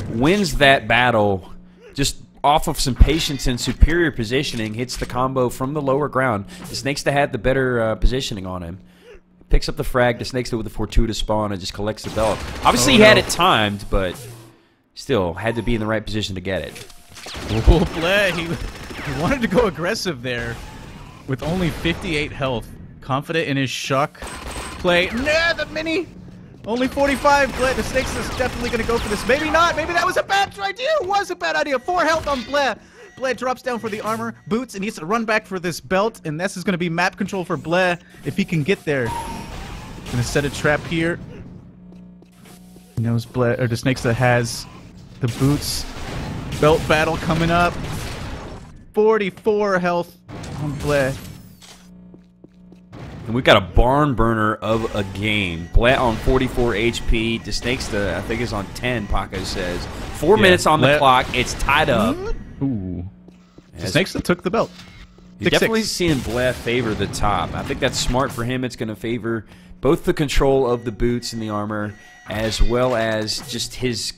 Wins that battle just off of some patience and superior positioning. Hits the combo from the lower ground. DaSnaksta had the better positioning on him. Picks up the frag. DaSnaksta with a fortuitous spawn and just collects the belt. Obviously, he had it timed, but still had to be in the right position to get it.
Oh, bleh. He wanted to go aggressive there with only 58 health. Confident in his shock play. Nah, the mini! Only 45. Bleh. DaSnaksta's definitely going to go for this. Maybe not. Maybe that was a bad idea. It was a bad idea. 4 health on bleh. Bleh drops down for the armor. Boots and needs to run back for this belt. And this is going to be map control for bleh if he can get there. Going to set a trap here. He knows bleh, or DaSnaksta has the boots. Belt battle coming up. 44 health on bleh.
And we've got a barn burner of a game. bleh on 44 HP. DaSnaksta, I think, is on 10, Paco says. 4 minutes on the clock. It's tied up.
Ooh. DaSnaksta took the belt.
You're definitely seeing bleh favor the top. I think that's smart for him. It's going to favor both the control of the boots and the armor, as well as just his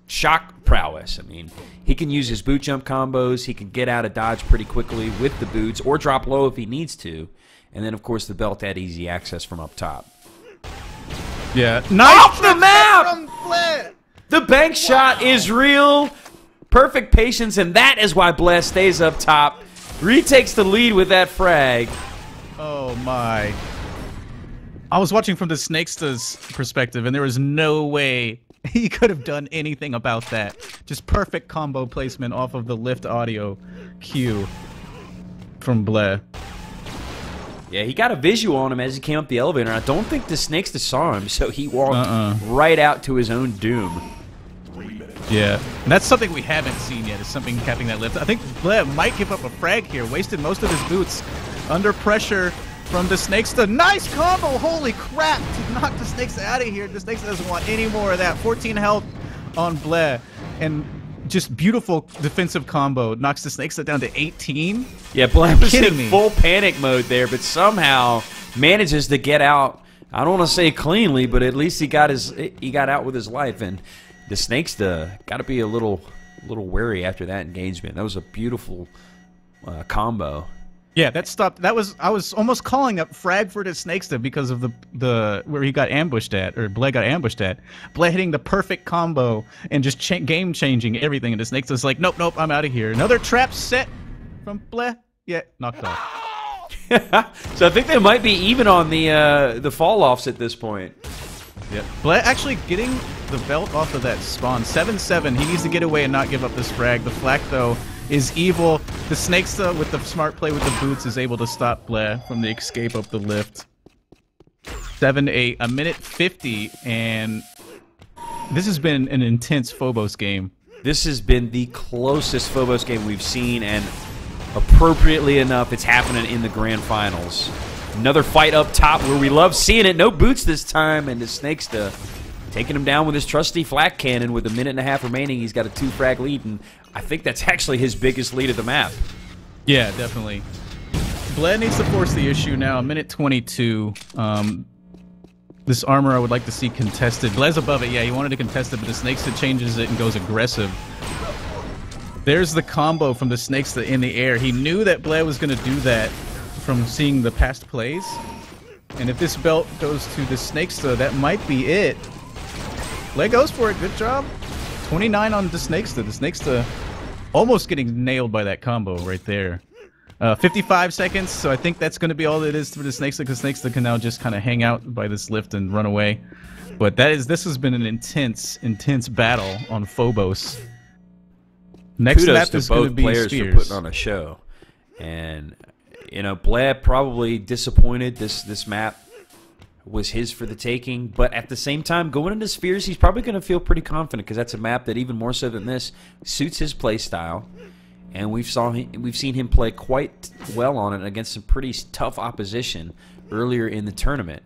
shock prowess. I mean, he can use his boot jump combos. He can get out of dodge pretty quickly with the boots, or drop low if he needs to. And then, of course, the belt had easy access from up top.
Yeah. Nice
off the map! From bleh. The bank shot is real. Perfect patience, and that is why bleh stays up top. Retakes the lead with that frag.
Oh, my. I was watching from the DaSnaksta's perspective, and there was no way he could have done anything about that. Just perfect combo placement off of the lift audio cue from bleh.
Yeah, he got a visual on him as he came up the elevator. I don't think DaSnaksta saw him, so he walked right out to his own doom.
Yeah, and that's something we haven't seen yet, is something capping that lift. I think bleh might give up a frag here. Wasted most of his boots. Under pressure from DaSnaksta. Nice combo! Holy crap! To knock DaSnaksta out of here. DaSnaksta doesn't want any more of that. 14 health on bleh. And just beautiful defensive combo. Knocks DaSnaksta down to 18.
Yeah, bleh was in full panic mode there, but somehow manages to get out. I don't want to say cleanly, but at least he got out with his life. And DaSnaksta got to be a little wary after that engagement. That was a beautiful combo.
Yeah, that stopped. I was almost calling up frag for DaSnaksta because of the where he got ambushed at, or bleh got ambushed at. Bleh hitting the perfect combo and just game changing everything. And DaSnaksta's like, nope, I'm out of here. Another trap set from bleh. Yeah, knocked off.
So I think they might be even on the fall offs at this point.
Yep. bleh actually getting the belt off of that spawn. 7-7. He needs to get away and not give up this frag. The flak though is evil. DaSnaksta with the smart play with the boots is able to stop bleh from the escape up the lift. 7-8, a minute 50, and this has been an intense Phobos game.
This has been the closest Phobos game we've seen, and appropriately enough, it's happening in the grand finals. Another fight up top where we love seeing it. No boots this time, and DaSnaksta taking him down with his trusty flak cannon with a minute and a half remaining. He's got a 2-frag lead, and I think that's actually his biggest lead of the map.
Yeah, definitely. bleh needs to force the issue now. A minute 22. This armor I would like to see contested. bleh's above it. Yeah, he wanted to contest it, but DaSnaksta changes it and goes aggressive. There's the combo from DaSnaksta in the air. He knew that bleh was going to do that from seeing the past plays. And if this belt goes to DaSnaksta, that might be it. bleh goes for it. Good job. 29 on DaSnaksta. DaSnaksta almost getting nailed by that combo right there. 55 seconds, so I think that's going to be all it is for DaSnaksta, because DaSnaksta can now just kind of hang out by this lift and run away. But this has been an intense battle on Phobos. Next
Kudos
map
to
is going to
both
be
players
Spheres.
for putting on a show. And, you know, bleh probably disappointed. This map was his for the taking, but at the same time, going into Spheres, he's probably going to feel pretty confident, because that's a map that, even more so than this, suits his play style. And we've seen him play quite well on it against some pretty tough opposition earlier in the tournament.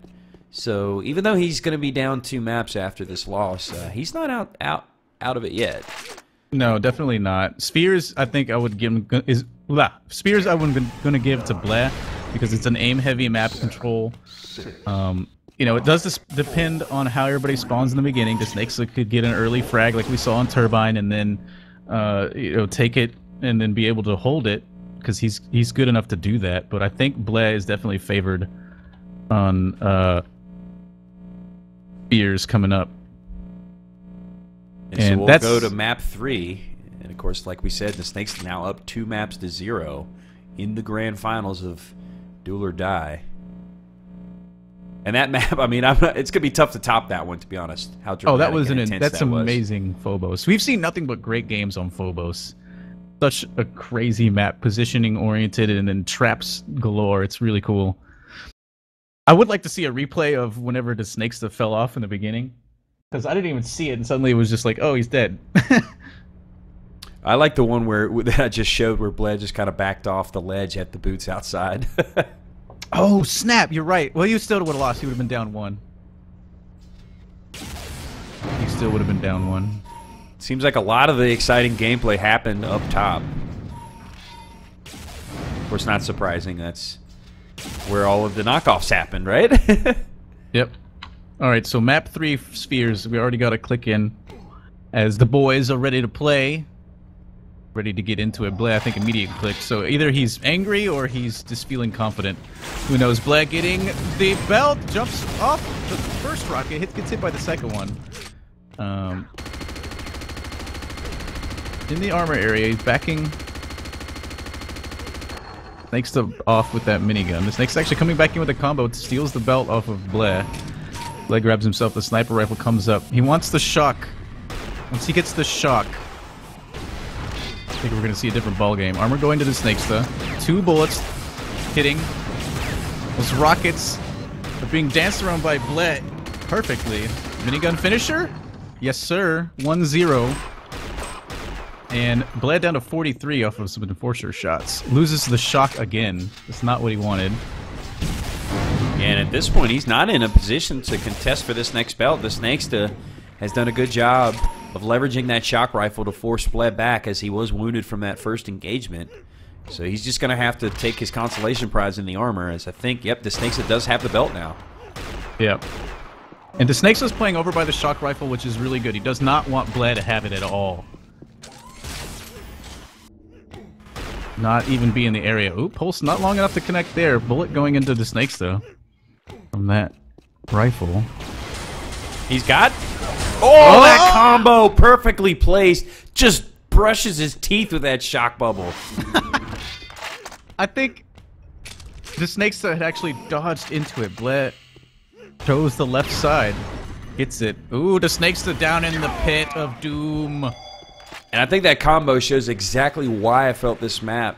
So even though he's going to be down 2 maps after this loss, he's not out of it yet.
No, definitely not. Spheres, I think I would give him Spheres. I would going to give to bleh, because it's an aim-heavy map control. You know, it does depend on how everybody spawns in the beginning. DaSnaksta could get an early frag like we saw on Turbine, and then you know, take it and then be able to hold it, because he's good enough to do that. But I think bleh is definitely favored on Spheres coming up.
And so we'll go to map 3, and of course, like we said, DaSnaksta now up 2 maps to 0 in the grand finals of Duel or Die. And that map, I mean, it's gonna be tough to top that one, to be honest. How dramatic
that was
that's
amazing Phobos. We've seen nothing but great games on Phobos. Such a crazy map, positioning oriented, and then traps galore. It's really cool. I would like to see a replay of whenever DaSnaksta fell off in the beginning, because I didn't even see it, and suddenly it was just like, oh, he's dead.
I like the one that I just showed, where bleh just kind of backed off the ledge at the boots outside.
Oh, snap, you're right. Well, you still would have lost. He would have been down 1. He still would have been down 1.
Seems like a lot of the exciting gameplay happened up top. Of course, not surprising. That's where all of the knockoffs happened, right?
Yep. All right, so map 3 Spheres. We already got a click in, as the boys are ready to play. Ready to get into it. bleh, I think, immediate click. So either he's angry or he's just feeling confident. Who knows? bleh getting the belt, jumps off the first rocket, gets hit by the second one. In the armor area, he's backing DaSnaksta off with that minigun. DaSnaksta actually coming back in with a combo, steals the belt off of bleh. bleh grabs himself, the sniper rifle comes up. He wants the shock. Once he gets the shock, I think we're going to see a different ball game. Armor going to DaSnaksta. 2 bullets hitting. Those rockets are being danced around by bleh perfectly. Minigun finisher? Yes, sir. 1-0. And bleh down to 43 off of some enforcer shots. Loses the shock again. That's not what he wanted.
And at this point, he's not in a position to contest for this next belt. DaSnaksta has done a good job of leveraging that shock rifle to force bleh back, as he was wounded from that first engagement. So he's just going to have to take his consolation prize in the armor, as I think, yep, DaSnaksta does have the belt now.
Yep. And DaSnaksta's playing over by the shock rifle, which is really good. He does not want bleh to have it at all. Not even be in the area. Ooh, pulse not long enough to connect there. Bullet going into DaSnaksta from that rifle.
He's got... Oh, that combo perfectly placed. Just brushes his teeth with that shock bubble.
I think DaSnaksta had actually dodged into it. Bleh chose the left side. Hits it. Ooh, DaSnaksta down in the pit of doom.
And I think that combo shows exactly why I felt this map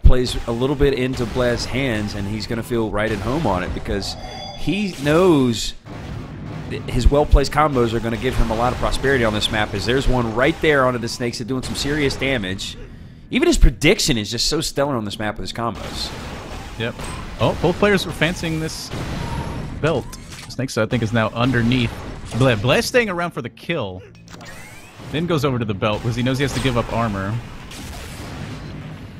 plays a little bit into Bleh's hands, and he's going to feel right at home on it because he knows his well-placed combos are going to give him a lot of prosperity on this map. As there's one right there onto the Snakes doing some serious damage. Even his prediction is just so stellar on this map with his combos.
Yep. Oh, both players were fancying this belt. DaSnaksta, I think, is now underneath Bleh. Bleh staying around for the kill. Then goes over to the belt because he knows he has to give up armor.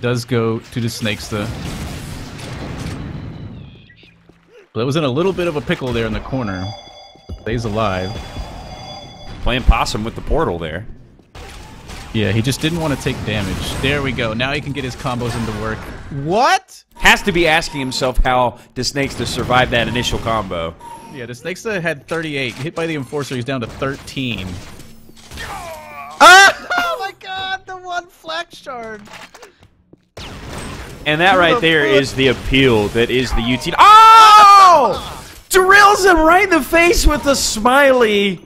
Does go to DaSnaksta. Bleh was in a little bit of a pickle there in the corner. Stays alive.
Playing possum with the portal there.
Yeah, he just didn't want to take damage. There we go. Now he can get his combos into work. What?
Has to be asking himself how DaSnaksta survived that initial combo.
Yeah, DaSnaksta had 38. Hit by the Enforcer, he's down to 13. Ah! Oh my god, the one flash shard.
And that right there is the appeal that is the UT. Oh! Drills him right in the face with the smiley.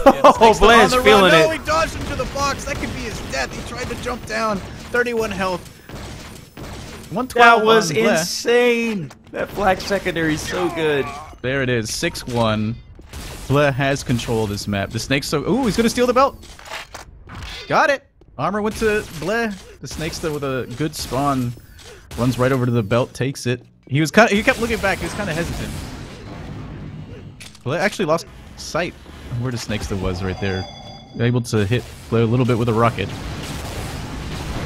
Oh, Bleh's feeling it.
No, he dodged into the box. That could be his death. He tried to jump down. 31 health. 112.
That was insane. That flash secondary is so good.
There it is. 6-1. Bleh has control of this map. DaSnaksta. Ooh, he's gonna steal the belt. Got it. Armor went to Bleh. DaSnaksta with a good spawn runs right over to the belt, takes it. He kept looking back. He was kind of hesitant. Bleh actually lost sight of where DaSnaksta was right there. Able to hit Bleh a little bit with a rocket.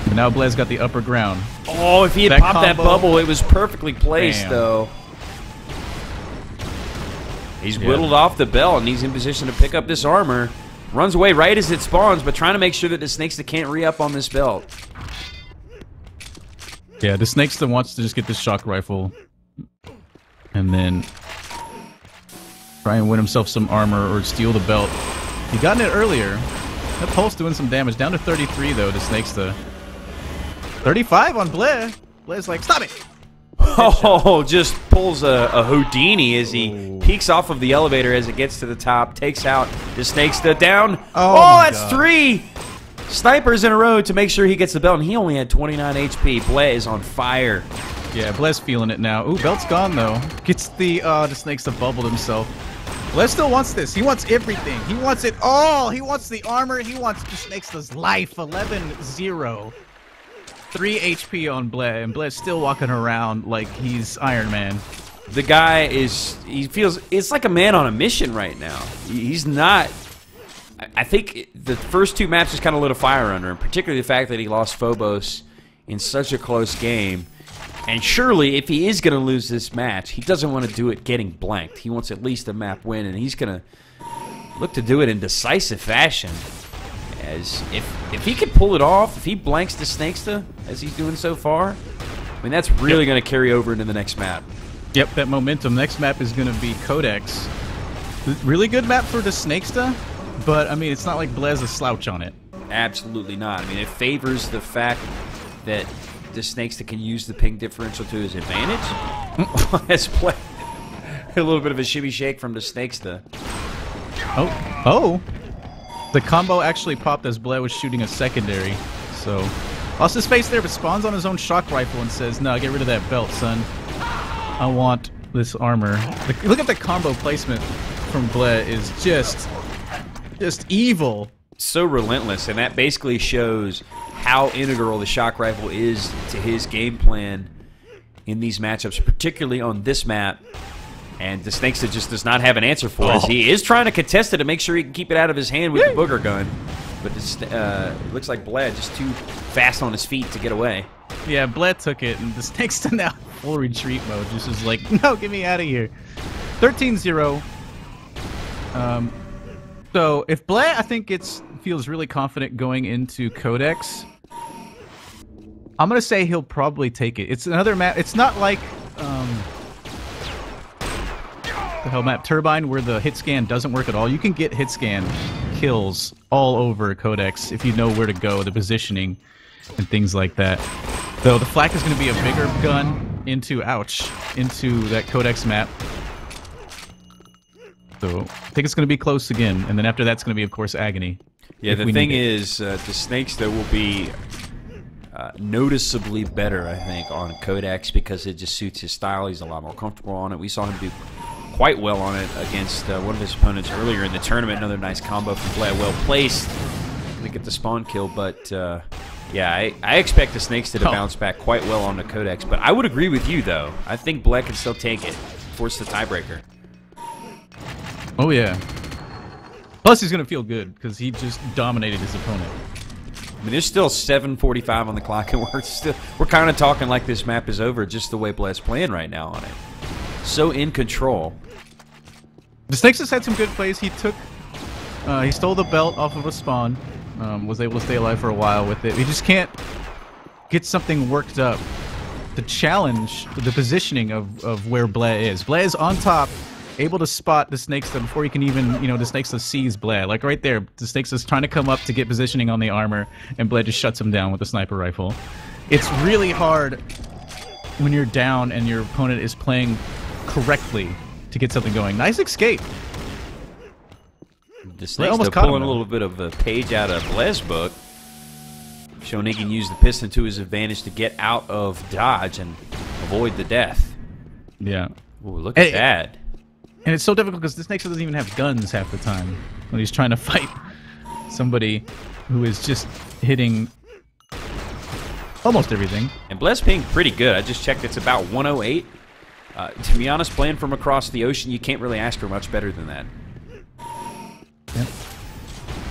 But now Bleh's got the upper ground.
Oh, if he had popped that bubble, it was perfectly placed, though. He's whittled off the belt, and he's in position to pick up this armor. Runs away right as it spawns, but trying to make sure that DaSnaksta can't re-up on this belt.
Yeah, DaSnaksta wants to just get this shock rifle. And then try and win himself some armor or steal the belt. He gotten it earlier. That pulse doing some damage. Down to 33, though, DaSnaksta. 35 on Bleh. Bleh's like, stop it!
Oh, just pulls a Houdini as he peeks off of the elevator as it gets to the top. Takes out DaSnaksta down. Oh, that's 3 snipers in a row to make sure he gets the belt. And he only had 29 HP. Bleh is on fire.
Yeah, Bleh's feeling it now. Ooh, belt's gone, though. Gets the DaSnaksta bubbled himself. Bleh still wants this. He wants everything. He wants it all. He wants the armor. He wants DaSnaksta's life. 11-0. 3 HP on Bleh, and Bleh's still walking around like he's Iron Man.
The guy he feels, it's like a man on a mission right now. He's not, I think the first 2 maps just kind of lit a fire under him, particularly the fact that he lost Phobos in such a close game. And surely, if he is going to lose this match, he doesn't want to do it getting blanked. He wants at least a map win, and he's going to look to do it in decisive fashion. As if he could pull it off, if he blanks DaSnaksta as he's doing so far, I mean, that's really going to carry over into the next map.
Yep, that momentum. Next map is going to be Codex. Really good map for DaSnaksta, but, I mean, it's not like Bleh's a slouch on it.
Absolutely not. I mean, it favors the fact that DaSnaksta can use the ping differential to his advantage. Let's play a little bit of a shimmy shake from DaSnaksta.
Oh. The combo actually popped as Bleh was shooting a secondary. So, lost his face there, but spawns on his own shock rifle and says, no, get rid of that belt, son. I want this armor. Look at the combo placement from Bleh is just evil.
So relentless, and that basically shows how integral the shock rifle is to his game plan in these matchups, particularly on this map. And DaSnaksta just does not have an answer for us. He is trying to contest it to make sure he can keep it out of his hand with the booger gun. But it looks like Bleh just too fast on his feet to get away.
Yeah, Bleh took it, and DaSnaksta now full retreat mode. Just is like, no, get me out of here. 13-0. So if bleh, I think feels really confident going into Codex. I'm gonna say he'll probably take it. It's another map. It's not like the hell map Turbine where the hit scan doesn't work at all. You can get hit scan kills all over Codex if you know where to go, the positioning, and things like that. Though the flak is going to be a bigger gun into that Codex map. So I think it's going to be close again, and then after that's going to be, of course, Agony.
Yeah, the thing is, DaSnaksta will be noticeably better, I think, on Codex because it just suits his style. He's a lot more comfortable on it. We saw him do quite well on it against one of his opponents earlier in the tournament. Another nice combo from bleh, well placed to get the spawn kill. But yeah, I expect DaSnaksta to bounce back quite well on the Codex. But I would agree with you, though. I think bleh can still take it, force the tiebreaker.
Oh yeah. Plus, he's gonna feel good because he just dominated his opponent.
I mean, there's still 7:45 on the clock, and we're kind of talking like this map is over, just the way bleh's playing right now on it. So in control.
DaSnaksta had some good plays. He stole the belt off of a spawn. Was able to stay alive for a while with it. He just can't get something worked up to challenge the positioning of where bleh is. Bleh is on top, able to spot DaSnaksta before he can even, DaSnaksta sees bleh. Like right there, DaSnaksta's trying to come up to get positioning on the armor, and bleh just shuts him down with a sniper rifle. It's really hard when you're down and your opponent is playing correctly to get something going. Nice escape.
DaSnaksta pulling a little bit of a page out of bleh's book, showing he can use the piston to his advantage to get out of dodge and avoid the death.
Yeah.
Ooh, look at that.
And it's so difficult because DaSnaksta doesn't even have guns half the time when he's trying to fight somebody who is just hitting almost everything.
And bleh's ping pretty good. I just checked; it's about 108. To be honest, playing from across the ocean, you can't really ask for much better than that.
Yep.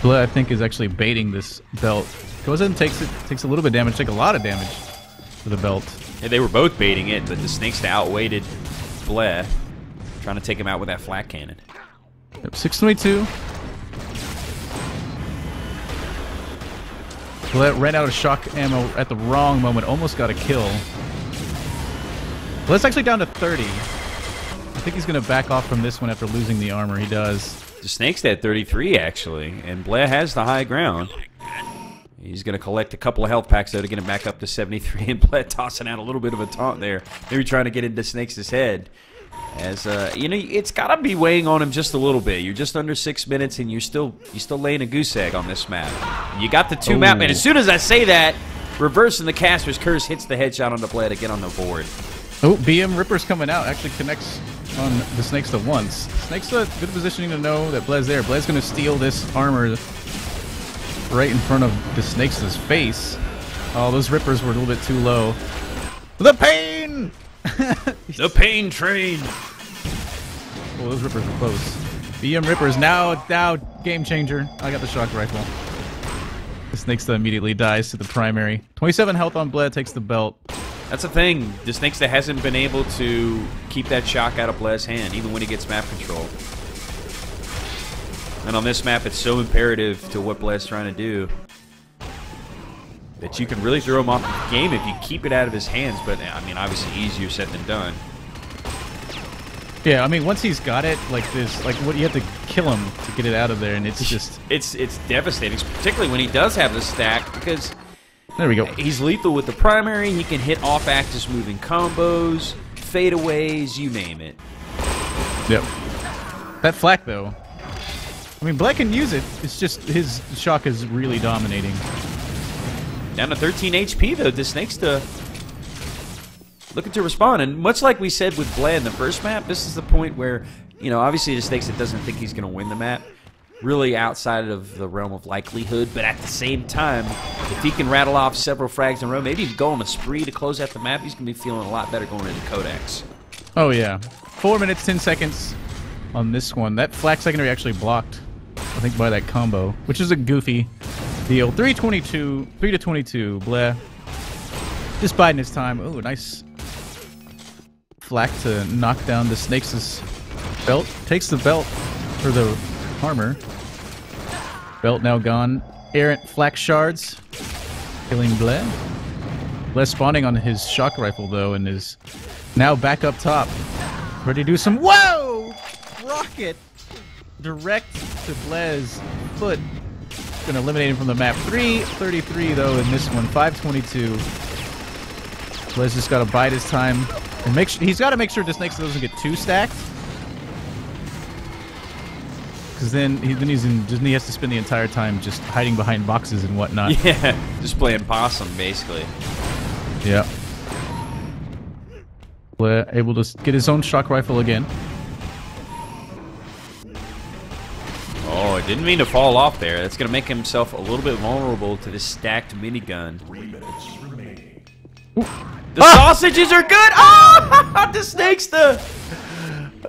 bleh, I think, is actually baiting this belt. Goes in and takes a little bit of damage, take a lot of damage for the belt.
Yeah, they were both baiting it, but DaSnaksta outweighted bleh, trying to take him out with that flat cannon.
Yep, 622. bleh ran out of shock ammo at the wrong moment, almost got a kill. bleh's actually down to 30. I think he's going to back off from this one after losing the armor. He does.
DaSnaksta at 33, actually, and bleh has the high ground. He's going to collect a couple of health packs, though, to get him back up to 73, and bleh tossing out a little bit of a taunt there. Maybe trying to get into DaSnaksta's head. As, it's got to be weighing on him just a little bit. You're just under 6 minutes, and you're still laying a goose egg on this map. You got the two map, and as soon as I say that, reversing the caster's curse hits the headshot on the bleh to get on the board.
Oh, BM Ripper's coming out. Actually connects on DaSnaksta once. DaSnaksta, good positioning to know that bleh's there. bleh's going to steal this armor right in front of DaSnaksta's face. Oh, those Rippers were a little bit too low. The pain!
The pain train!
Oh, those Rippers were close. BM Rippers now game changer. I got the shock rifle. DaSnaksta immediately dies to the primary. 27 health on bleh, takes the belt.
That's the thing. DaSnaksta hasn't been able to keep that shock out of bleh's hand, even when he gets map control. And on this map, it's so imperative to what bleh's trying to do that you can really throw him off the game if you keep it out of his hands. But, I mean, obviously easier said than done.
Yeah, I mean, once he's got it, like this, like what you have to kill him to get it out of there, and it's just...
It's devastating, particularly when he does have the stack, because...
There we go.
He's lethal with the primary. He can hit off-axis moving combos, fadeaways, you name it.
Yep. That flak, though. I mean, bleh can use it. It's just his shock is really dominating.
Down to 13 HP, though. DaSnaksta looking to respond. And much like we said with bleh in the first map, this is the point where, obviously DaSnaksta doesn't think he's going to win the map. Really outside of the realm of likelihood, but at the same time, if he can rattle off several frags in a row, maybe go on a spree to close out the map, he's going to be feeling a lot better going into Codex.
Oh, yeah. 4 minutes, 10 seconds on this one. That flak secondary actually blocked, I think, by that combo, which is a goofy deal. 3 to 22, bleh. Just biding his time. Oh, nice flak to knock down DaSnaksta's belt. Takes the belt, or the armor. Belt now gone. Errant flak shards. Killing bleh. Bleh spawning on his shock rifle, though, and is now back up top. Ready to do some... Whoa! Rocket! Direct to Bleh's foot. Gonna eliminate him from the map. 333 though in this one. 522. Bleh's just gotta bide his time and make sure he's gotta make sure DaSnaksta doesn't get too stacked. Because then he has to spend the entire time just hiding behind boxes and whatnot.
Yeah, just playing possum basically.
Yeah. Bleh able to get his own shock rifle again.
Oh, it didn't mean to fall off there. That's going to make himself a little bit vulnerable to this stacked minigun.
3 minutes remaining.
The sausages are good! Oh! DaSnaksta!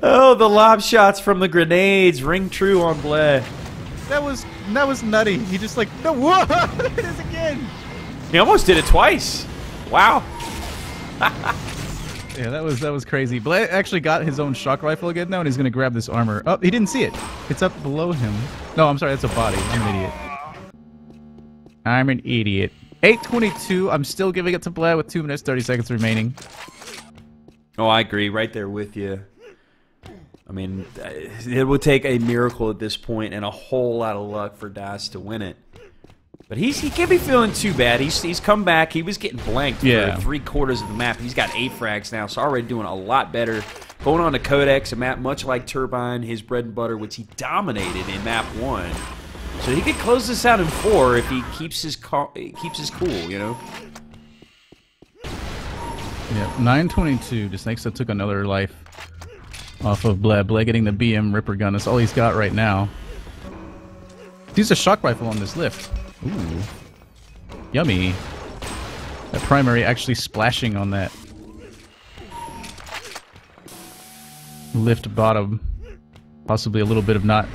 Oh, the lob shots from the grenades ring true on Bleh.
That was nutty. He just like, no, whoa! There it is again!
He almost did it twice. Wow.
Yeah, that was crazy. Bleh actually got his own shock rifle again now, and he's gonna grab this armor. Oh, he didn't see it. It's up below him. No, I'm sorry, that's a body. I'm an idiot. I'm an idiot. 8:22. I'm still giving it to Bleh with 2 minutes 30 seconds remaining.
Oh, I agree. Right there with you. I mean, it would take a miracle at this point and a whole lot of luck for Das to win it. But he can't be feeling too bad. He's come back. He was getting blanked for 3/4 of the map. He's got 8 frags now, so already doing a lot better. Going on to Codex, a map much like Turbine, his bread and butter, which he dominated in map 1. So he could close this out in 4 if he keeps his cool, you know?
Yeah, 9:22. DaSnaksta took another life off of Bleh. Bleh getting the BM Ripper gun. That's all he's got right now. He's a shock rifle on this lift. Ooh. Yummy. That primary actually splashing on that lift bottom. Possibly a little bit of not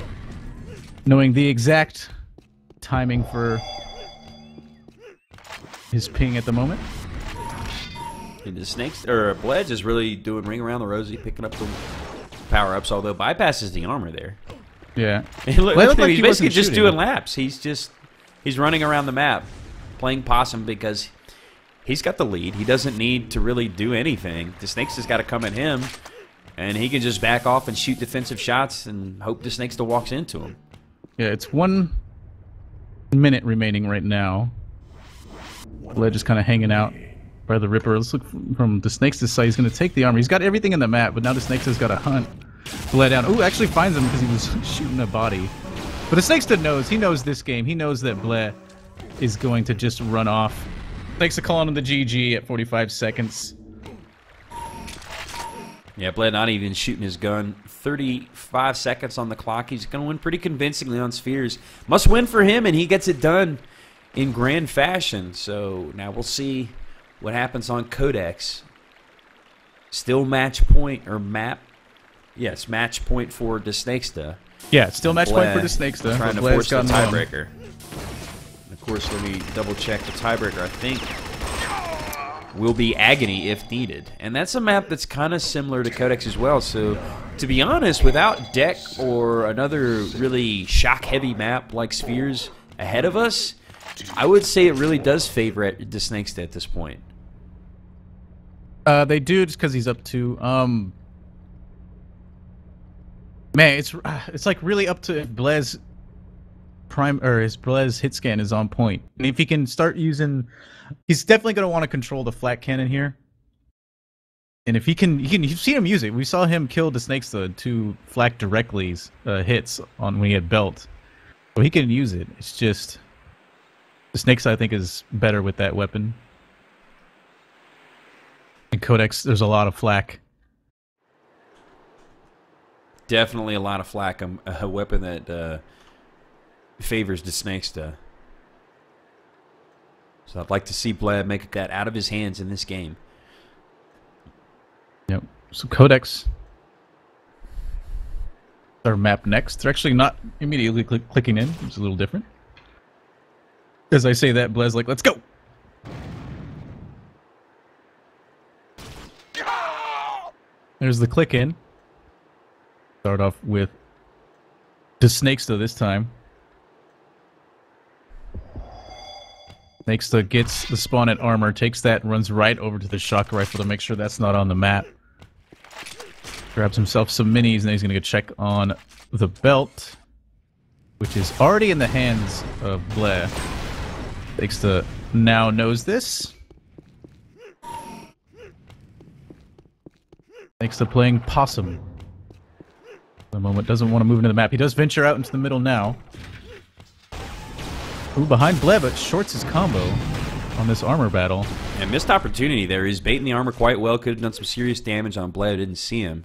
knowing the exact timing for his ping at the moment.
And Bleh is really doing ring around the rosy, picking up the power-ups, although bypasses the armor there.
Yeah.
He's basically just doing laps. He's running around the map, playing possum because he's got the lead. He doesn't need to really do anything. DaSnaksta's got to come at him, and he can just back off and shoot defensive shots and hope DaSnaksta walks into him.
Yeah, it's 1 minute remaining right now. Bleh just kind of hanging out by the Ripper. Let's look from DaSnaksta's side. He's going to take the armor. He's got everything in the map, but now DaSnaksta's got to hunt Bleh down. Ooh, actually finds him because he was shooting a body. But DaSnaksta knows. He knows this game. He knows that Bleh is going to just run off. DaSnaksta calling him the GG at 45 seconds.
Yeah, Bleh not even shooting his gun. 35 seconds on the clock. He's going to win pretty convincingly on Spheres. Must win for him, and he gets it done in grand fashion. So now we'll see what happens on Codex. Still match point, or map. Yes, match point for DaSnaksta.
Yeah, still match point for DaSnaksta.
Trying to force the tiebreaker. Of course, let me double check the tiebreaker. I think will be Agony if needed. And that's a map that's kind of similar to Codex as well. So, to be honest, without Deck or another really shock-heavy map like Spheres ahead of us, I would say it really does favor DaSnaksta at this point.
They do, just because he's up 2. Man, it's like really up to if Bleh's Bleh's hit scan is on point. And if he can start using, he's definitely going to want to control the flat cannon here. And if you've seen him use it. We saw him kill DaSnaksta 2 flak directly hits on when he had belt. So he can use it. It's just DaSnaksta, I think, is better with that weapon. In Codex, there's a lot of flak.
Definitely a lot of flak. A weapon that favors DaSnaksta. So I'd like to see Bleh make that out of his hands in this game.
Yep. So Codex, our map next. They're actually not immediately clicking in. It's a little different. As I say that, Bleh's like, let's go! There's the click in. Start off with DaSnaksta this time. DaSnaksta gets the spawn at armor, takes that and runs right over to the shock rifle to make sure that's not on the map. Grabs himself some minis, and then he's going to go check on the belt, which is already in the hands of bleh. DaSnaksta now knows this. DaSnaksta playing possum. For the moment, doesn't want to move into the map. He does venture out into the middle now. Ooh, behind bleh, but shorts his combo on this armor battle.
And missed opportunity there. He's baiting the armor quite well. Could have done some serious damage on bleh. Didn't see him.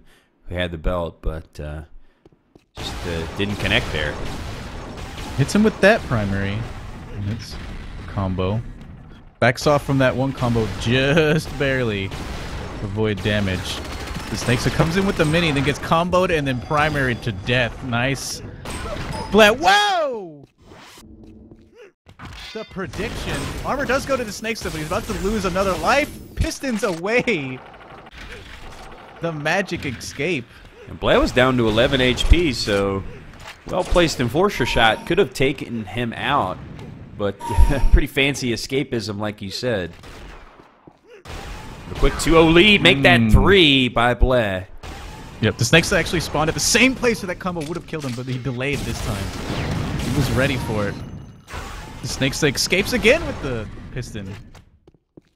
He had the belt, but just didn't connect there.
Hits him with that primary. And it's combo. Backs off from that one combo just barely. Avoid damage. DaSnaksta comes in with the mini, then gets comboed and then primaried to death. Nice. bleh. Whoa! The prediction. Armor does go to DaSnaksta, but he's about to lose another life. Pistons away. The magic escape.
And bleh was down to 11 HP, so well-placed enforcer shot could have taken him out, but pretty fancy escapism, like you said. A quick 2-0 lead, make that 3 by bleh.
Yep, DaSnaksta actually spawned at the same place where that combo would have killed him, but he delayed this time. He was ready for it. DaSnaksta escapes again with the piston.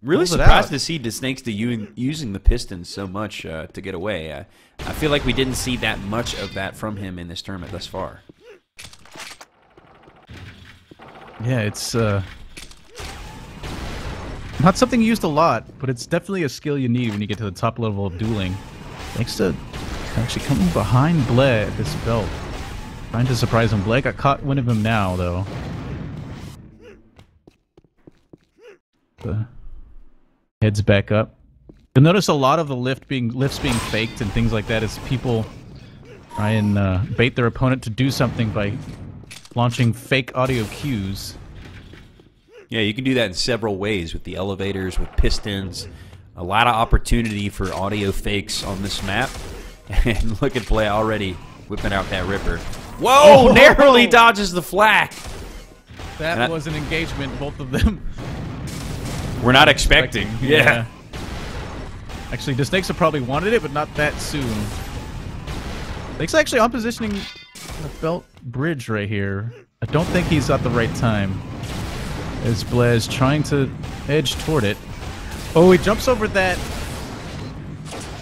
Really surprised to see DaSnaksta using the pistons so much to get away. I feel like we didn't see that much of that from him in this tournament thus far.
Yeah, it's not something used a lot, but it's definitely a skill you need when you get to the top level of dueling. DaSnaksta actually coming behind bleh at this belt. Trying to surprise him. bleh got caught wind of him now, though. Heads back up. You'll notice a lot of the lifts being faked and things like that as people try and bait their opponent to do something by launching fake audio cues.
Yeah, you can do that in several ways with the elevators, with pistons. A lot of opportunity for audio fakes on this map. And look at bleh already whipping out that ripper. Whoa! Oh! Narrowly dodges the flak.
That was an engagement, both of them.
We're not expecting. Yeah.
Actually, DaSnaksta probably wanted it, but not that soon. DaSnaksta actually on positioning the belt bridge right here. I don't think he's at the right time. As bleh is trying to edge toward it. Oh, he jumps over that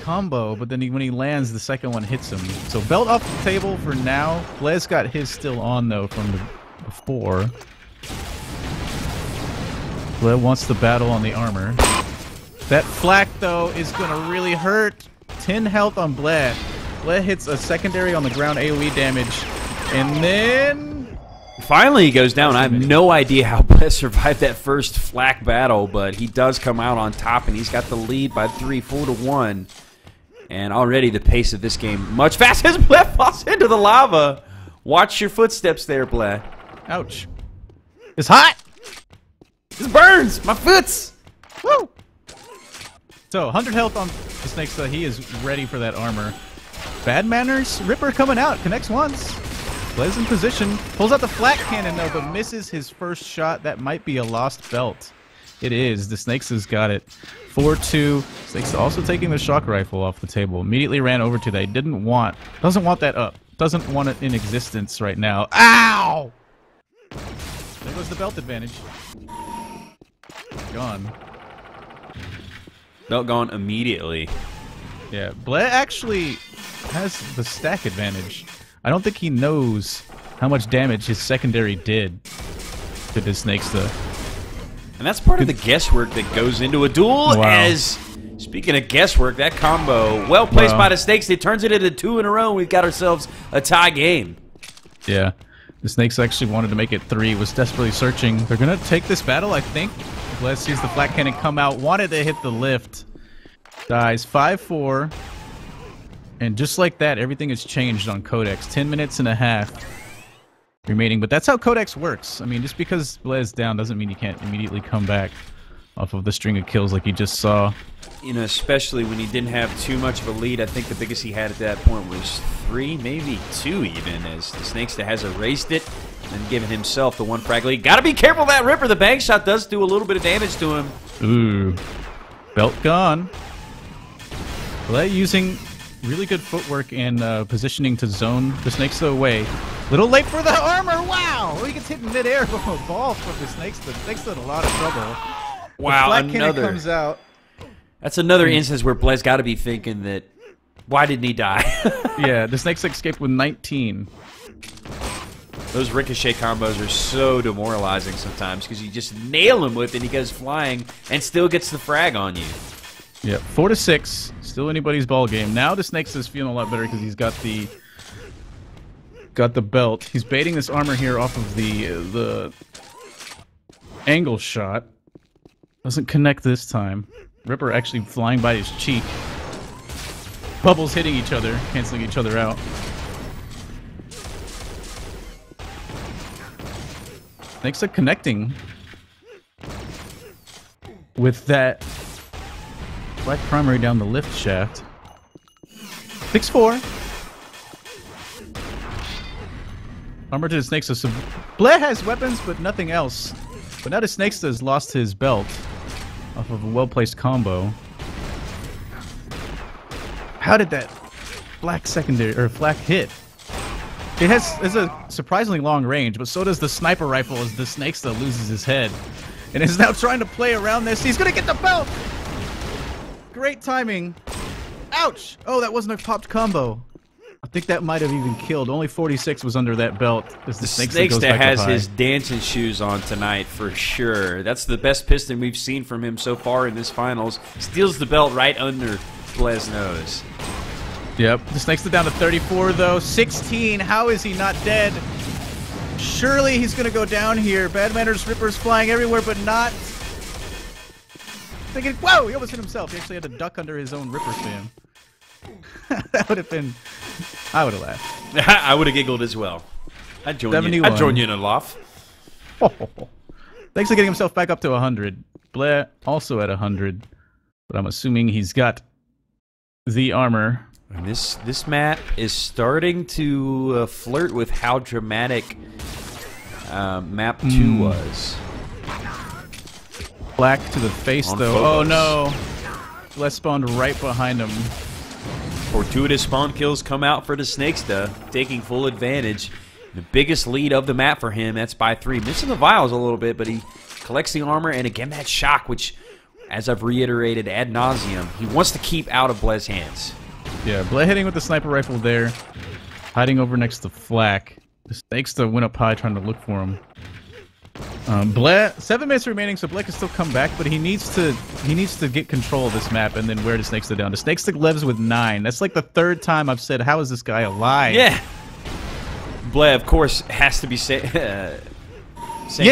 combo, but then when he lands, the second one hits him. So belt off the table for now. bleh's got his still on, though, from before. bleh wants the battle on the armor. That flak, though, is going to really hurt. 10 health on bleh. bleh hits a secondary on the ground AoE damage. And then...
finally he goes down. I have no idea how bleh survived that first flak battle, but he does come out on top, and he's got the lead by 3, 4-1. And already the pace of this game much faster as bleh falls into the lava. Watch your footsteps there, bleh.
Ouch. It's hot!
This burns! My foots!
Woo! So, 100 health on DaSnaksta. He is ready for that armor. Bad manners. Ripper coming out. Connects once. bleh's in position. Pulls out the flat cannon, though, but misses his first shot. That might be a lost belt. It is. DaSnaksta's got it. 4-2. DaSnaksta also taking the shock rifle off the table. Immediately ran over to that. He doesn't want that up. Doesn't want it in existence right now. Ow! There goes the belt advantage. Gone.
Belt gone immediately.
Yeah, bleh actually has the stack advantage. I don't think he knows how much damage his secondary did to DaSnaksta.
And that's part of the guesswork that goes into a duel.
Wow.
As, speaking of guesswork, that combo, well placed by DaSnaksta, it turns it into 2 in a row. We've got ourselves a tie game.
Yeah, DaSnaksta actually wanted to make it 3, was desperately searching. They're going to take this battle, I think. bleh sees the flat cannon come out, wanted to hit the lift. Dies 5-4. And just like that, everything has changed on Codex. 10 minutes and a half remaining. But that's how Codex works. I mean, just because bleh is down doesn't mean you can't immediately come back. off of the string of kills like you just saw.
You know, especially when he didn't have too much of a lead. I think the biggest he had at that point was 3, maybe 2 even, as DaSnaksta has erased it and given himself the 1 frag lead. Gotta be careful of that Ripper. The bank shot does do a little bit of damage to him.
Ooh. Belt gone. bleh using really good footwork and positioning to zone DaSnaksta away. Little late for the armor. Wow! He gets hit in midair from a ball from DaSnaksta. DaSnaksta in a lot of trouble.
Wow,
another comes out.
That's another instance where bleh's got to be thinking that, why didn't he die?
Yeah, DaSnaksta escaped with 19.
Those ricochet combos are so demoralizing sometimes because you just nail him with it and he goes flying and still gets the frag on you.
Yeah, 4-6. Still anybody's ball game. Now DaSnaksta's feeling a lot better because he's got the belt. He's baiting this armor here off of the angle shot. Doesn't connect this time. Ripper actually flying by his cheek. Bubbles hitting each other, canceling each other out. DaSnaksta connecting with that black primary down the lift shaft. 6-4. Armor to DaSnaksta. So bleh has weapons, but nothing else. But now DaSnaksta has lost his belt off of a well-placed combo. How did that black secondary or flak hit? It has a surprisingly long range, but so does the sniper rifle as DaSnaksta loses his head. And is now trying to play around this. He's gonna get the belt! Great timing. Ouch! Oh, that wasn't a popped combo. I think that might have even killed. Only 46 was under that belt. As
DaSnaksta has his dancing shoes on tonight for sure. That's the best piston we've seen from him so far in this finals. Steals the belt right under bleh's nose.
Yep. DaSnaksta down to 34 though. 16. How is he not dead? Surely he's gonna go down here. Bad manners, Ripper's flying everywhere, but not. Thinking, whoa! He almost hit himself. He actually had to duck under his own Ripper spam. That would have been. I would have laughed.
I would have giggled as well. I'd join you in a laugh.
Thanks for getting himself back up to 100. bleh also at 100, but I'm assuming he's got the armor.
And this map is starting to flirt with how dramatic map 2 was.
Black to the face though.
Phobos.
Oh no! bleh spawned right behind him.
Fortuitous spawn kills come out for DaSnaksta, taking full advantage. The biggest lead of the map for him, that's by 3. Missing the vials a little bit, but he collects the armor, and again that shock, which, as I've reiterated ad nauseum, he wants to keep out of bleh's hands.
Yeah, bleh hitting with the sniper rifle there, hiding over next to flak. DaSnaksta went up high trying to look for him. bleh, 7 minutes remaining, so bleh can still come back, but he needs to get control of this map and then wear DaSnaksta down. DaSnaksta lives with 9. That's like the 3rd time I've said, how is this guy alive?
Yeah. bleh, of course, has to be saying the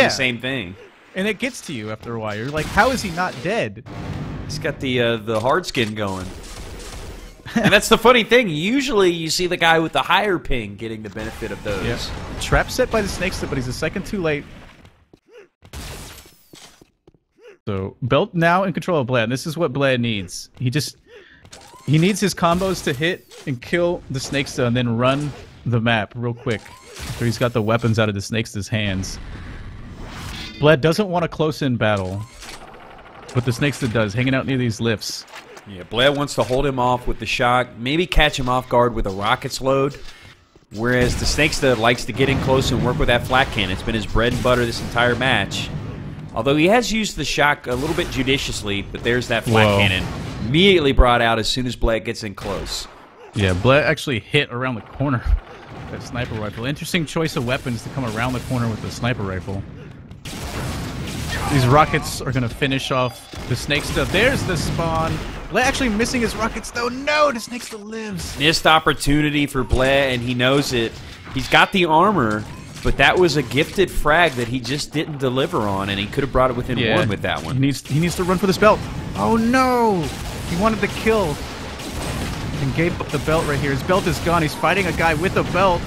same thing.
And it gets to you after a while. You're like, how is he not dead?
He's got the hard skin going. And that's the funny thing. Usually you see the guy with the higher ping getting the benefit of those.
Yep. Trap set by DaSnaksta, but he's a second too late. So, belt now in control of bleh. And this is what bleh needs. He needs his combos to hit and kill DaSnaksta and then run the map real quick. After he's got the weapons out of DaSnaksta's hands. bleh doesn't want a close-in battle. But DaSnaksta does, hanging out near these lifts.
Yeah, bleh wants to hold him off with the shock, maybe catch him off guard with a rockets load. Whereas DaSnaksta likes to get in close and work with that flak cannon. It's been his bread and butter this entire match. Although he has used the shock a little bit judiciously, but there's that flak cannon. Immediately brought out as soon as bleh gets in close.
Yeah, bleh actually hit around the corner. That sniper rifle. Interesting choice of weapons to come around the corner with the sniper rifle. These rockets are going to finish off DaSnaksta. There's the spawn. bleh actually missing his rockets, though. No, DaSnaksta lives.
Missed opportunity for bleh, and he knows it. He's got the armor, but that was a gifted frag that he just didn't deliver on, and he could have brought it within 1 with that one.
He needs to run for this belt. Oh, no. He wanted to kill and gave up the belt right here. His belt is gone. He's fighting a guy with a belt.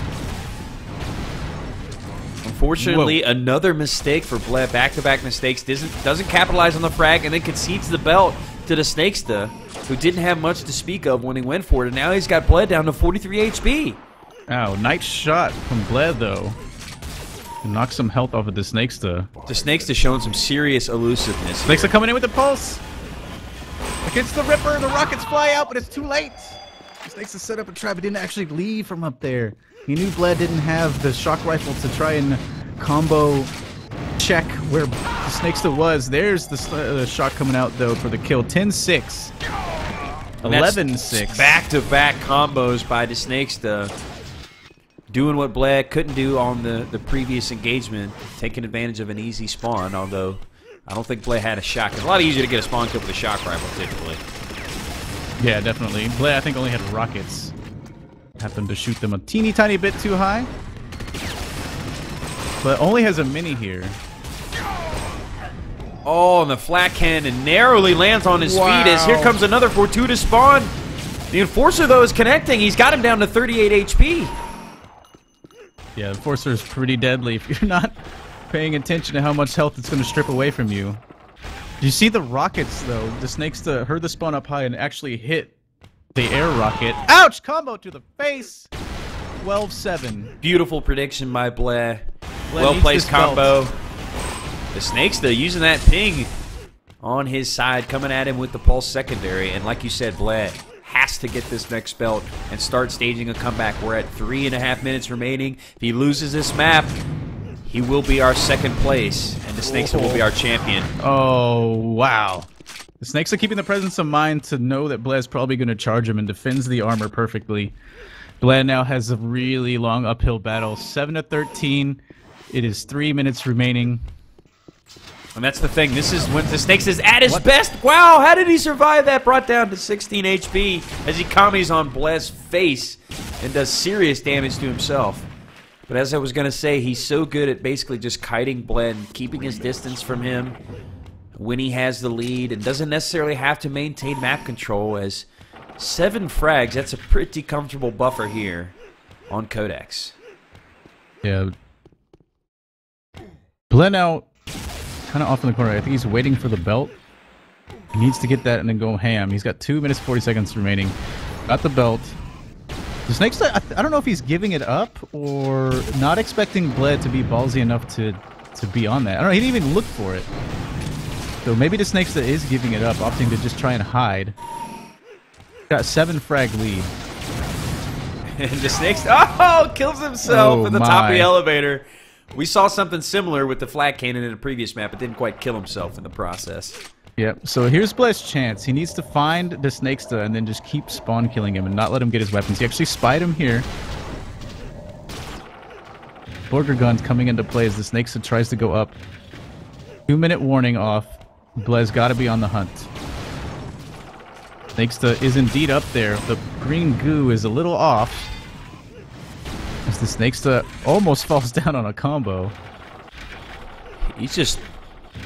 Unfortunately, another mistake for bleh. Back-to-back mistakes. Doesn't capitalize on the frag and then concedes the belt to DaSnaksta, who didn't have much to speak of when he went for it. And now he's got bleh down to 43 HP.
Ow, nice shot from bleh, though. Knock some health off of DaSnaksta.
DaSnaksta showing some serious elusiveness.
DaSnaksta coming in with the pulse. Against the Ripper, the rockets fly out, but it's too late. DaSnaksta set up a trap. He didn't actually leave from up there. He knew bleh didn't have the shock rifle to try and combo check where DaSnaksta was. There's the shot coming out, though, for the kill. 10-6. 11-6.
Back-to-back combos by DaSnaksta. Doing what bleh couldn't do on the previous engagement, taking advantage of an easy spawn, although I don't think bleh had a shock. It's a lot easier to get a spawn kill with a shock rifle, typically.
Yeah, definitely. Bleh, I think, only had rockets. Happened to shoot them a teeny tiny bit too high. But only has a mini here.
Oh, and the flat cannon narrowly lands on his feet as here comes another fortuitous spawn. The Enforcer, though, is connecting. He's got him down to 38 HP.
Yeah, the Enforcer is pretty deadly if you're not paying attention to how much health it's going to strip away from you. You see the rockets, though. DaSnaksta heard the spawn up high and actually hit the air rocket. Ouch! Combo to the face! 12-7.
Beautiful prediction by bleh. Well-placed combo. DaSnaksta using that ping on his side, coming at him with the pulse secondary. And like you said, bleh has to get this next belt and start staging a comeback. We're at 3.5 minutes remaining. If he loses this map, he will be our second place, and DaSnaksta will be our champion.
Oh, wow. DaSnaksta keeping the presence of mind to know that bleh is probably going to charge him and defends the armor perfectly. bleh now has a really long uphill battle. 7-13. It is 3 minutes remaining.
And that's the thing. This is when DaSnaksta is at his best. Wow, how did he survive that? Brought down to 16 HP as he commies on bleh's face and does serious damage to himself. But as I was going to say, he's so good at basically just kiting bleh and keeping his distance from him when he has the lead and doesn't necessarily have to maintain map control. As 7 frags, that's a pretty comfortable buffer here on Codex.
Yeah. bleh now kind of off in the corner. I think he's waiting for the belt. He needs to get that and then go ham. He's got 2 minutes 40 seconds remaining. Got the belt. DaSnaksta, I don't know if he's giving it up or not expecting bleh to be ballsy enough to be on that. I don't know. He didn't even look for it. So maybe DaSnaksta is giving it up, opting to just try and hide. Got 7 frag lead.
And DaSnaksta, kills himself at the top of the elevator. We saw something similar with the flat cannon in a previous map, but didn't quite kill himself in the process.
Yep, so here's bleh's chance. He needs to find DaSnaksta and then just keep spawn killing him and not let him get his weapons. He actually spied him here. Borger gun's coming into play as DaSnaksta tries to go up. 2-minute warning off. bleh's got to be on the hunt. DaSnaksta is indeed up there. The green goo is a little off. As DaSnaksta almost falls down on a combo.
He's just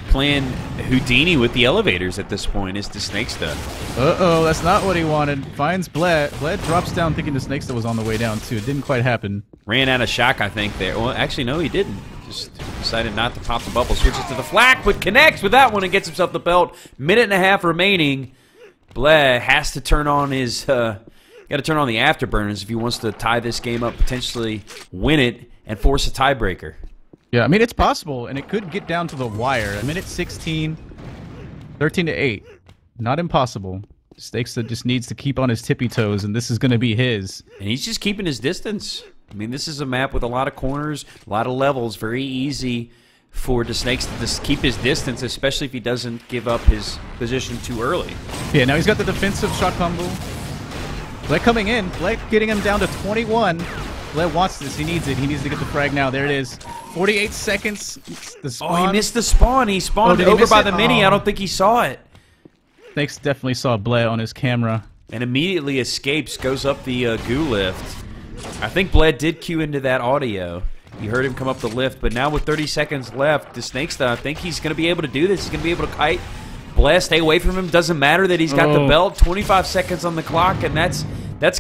playing Houdini with the elevators at this point, is DaSnaksta.
Uh-oh, that's not what he wanted. Finds bleh. bleh drops down thinking DaSnaksta was on the way down, too. It didn't quite happen.
Ran out of shock, I think, there. Well, actually, no, he didn't. Just decided not to pop the bubble. Switches to the flak, but connects with that one and gets himself the belt. 1.5 remaining. bleh has to turn on his... got to turn on the afterburners if he wants to tie this game up, potentially win it, and force a tiebreaker.
Yeah, I mean, it's possible, and it could get down to the wire. A minute 16, 13-8. Not impossible. DaSnaksta just needs to keep on his tippy toes, and this is going to be his.
And he's just keeping his distance. I mean, this is a map with a lot of corners, a lot of levels. Very easy for DaSnaksta to just keep his distance, especially if he doesn't give up his position too early.
Yeah, now he's got the defensive shot combo. bleh coming in. bleh getting him down to 21. bleh wants this. He needs it. He needs to get the frag now. There it is. 48 seconds. The spawn.
Oh, he missed the spawn. He spawned over by the mini. I don't think he saw it.
DaSnaksta definitely saw bleh on his camera.
And immediately escapes, goes up the goo lift. I think bleh did cue into that audio. You heard him come up the lift, but now with 30 seconds left, DaSnaksta, I think he's going to be able to do this. He's going to be able to kite. bleh, stay away from him. Doesn't matter that he's got the belt. 25 seconds on the clock, and that's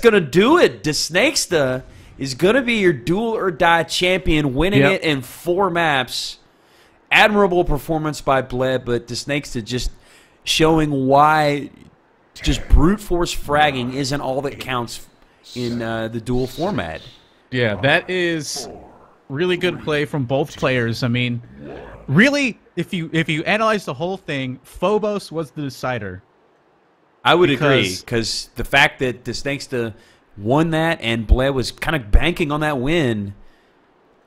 going to do it. DaSnaksta is going to be your duel or die champion, winning it in 4 maps. Admirable performance by bleh, but DaSnaksta just showing why just brute force fragging isn't all that counts in the duel format.
Yeah, that is really good play from both players. I mean, really, if you analyze the whole thing, Phobos was the decider.
I would agree, because the fact that DaSnaksta won that and bleh was kind of banking on that win,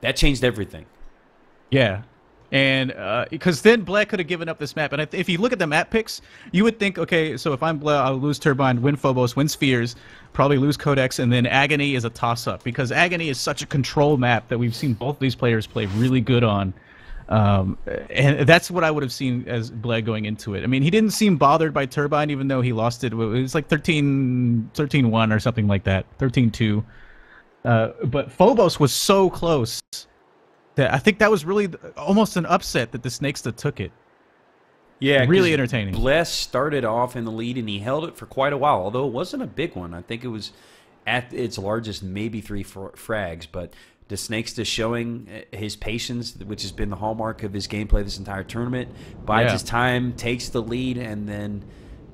that changed everything.
Yeah. And because then bleh could have given up this map. And if you look at the map picks, you would think, okay, so if I'm bleh, I'll lose Turbine, win Phobos, win Spheres, probably lose Codex, and then Agony is a toss-up. Because Agony is such a control map that we've seen both these players play really good on. And that's what I would have seen as bleh going into it. I mean, he didn't seem bothered by Turbine, even though he lost it. It was like 13-1 or something like that, 13-2. But Phobos was so close. I think that was really almost an upset that DaSnaksta took it.
Yeah,
really entertaining.
bleh started off in the lead, and he held it for quite a while, although it wasn't a big one. I think it was at its largest, maybe 3 frags, but DaSnaksta showing his patience, which has been the hallmark of his gameplay this entire tournament, bides his time, takes the lead, and then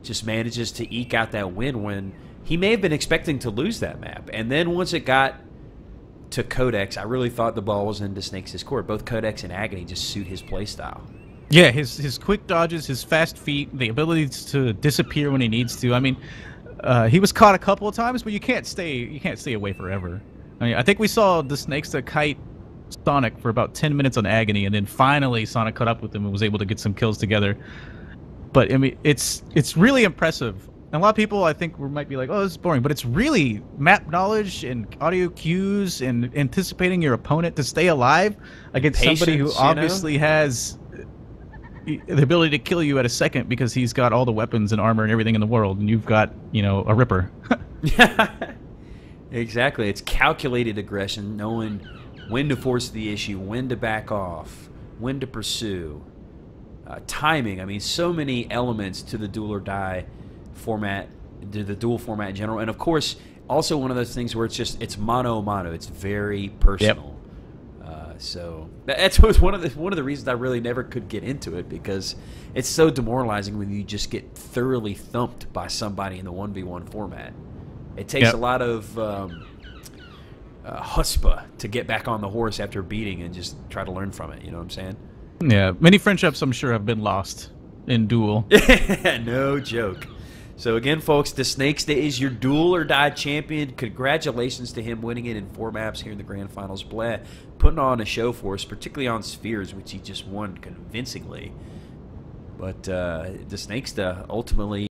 just manages to eke out that win when he may have been expecting to lose that map. And then once it got to Codex, I really thought the ball was in DaSnaksta's court. Both Codex and Agony just suit his playstyle.
Yeah, his quick dodges, his fast feet, the ability to disappear when he needs to. I mean, he was caught a couple of times, but you can't stay away forever. I mean, I think we saw DaSnaksta kite Sonic for about 10 minutes on Agony, and then finally Sonic caught up with him and was able to get some kills together. But I mean, it's really impressive. And a lot of people, I think, might be like, oh, this is boring. But it's really map knowledge and audio cues and anticipating your opponent to stay alive against somebody who obviously has the ability to kill you at a second because he's got all the weapons and armor and everything in the world, and you've got, a Ripper.
Exactly. It's calculated aggression, knowing when to force the issue, when to back off, when to pursue. Timing. I mean, so many elements to the duel or die format, the duel format in general, and of course also one of those things where it's mano a mano. It's very personal. So that's one of the reasons I really never could get into it, because it's so demoralizing when you just get thoroughly thumped by somebody in the 1v1 format. It takes a lot of chutzpah to get back on the horse after beating and just try to learn from it. You know what I'm saying?
Yeah, many friendships I'm sure have been lost in Duel.
No joke. So again, folks, DaSnaksta is your duel or die champion. Congratulations to him winning it in 4 maps here in the Grand Finals. bleh putting on a show for us, particularly on Spheres, which he just won convincingly. But DaSnaksta ultimately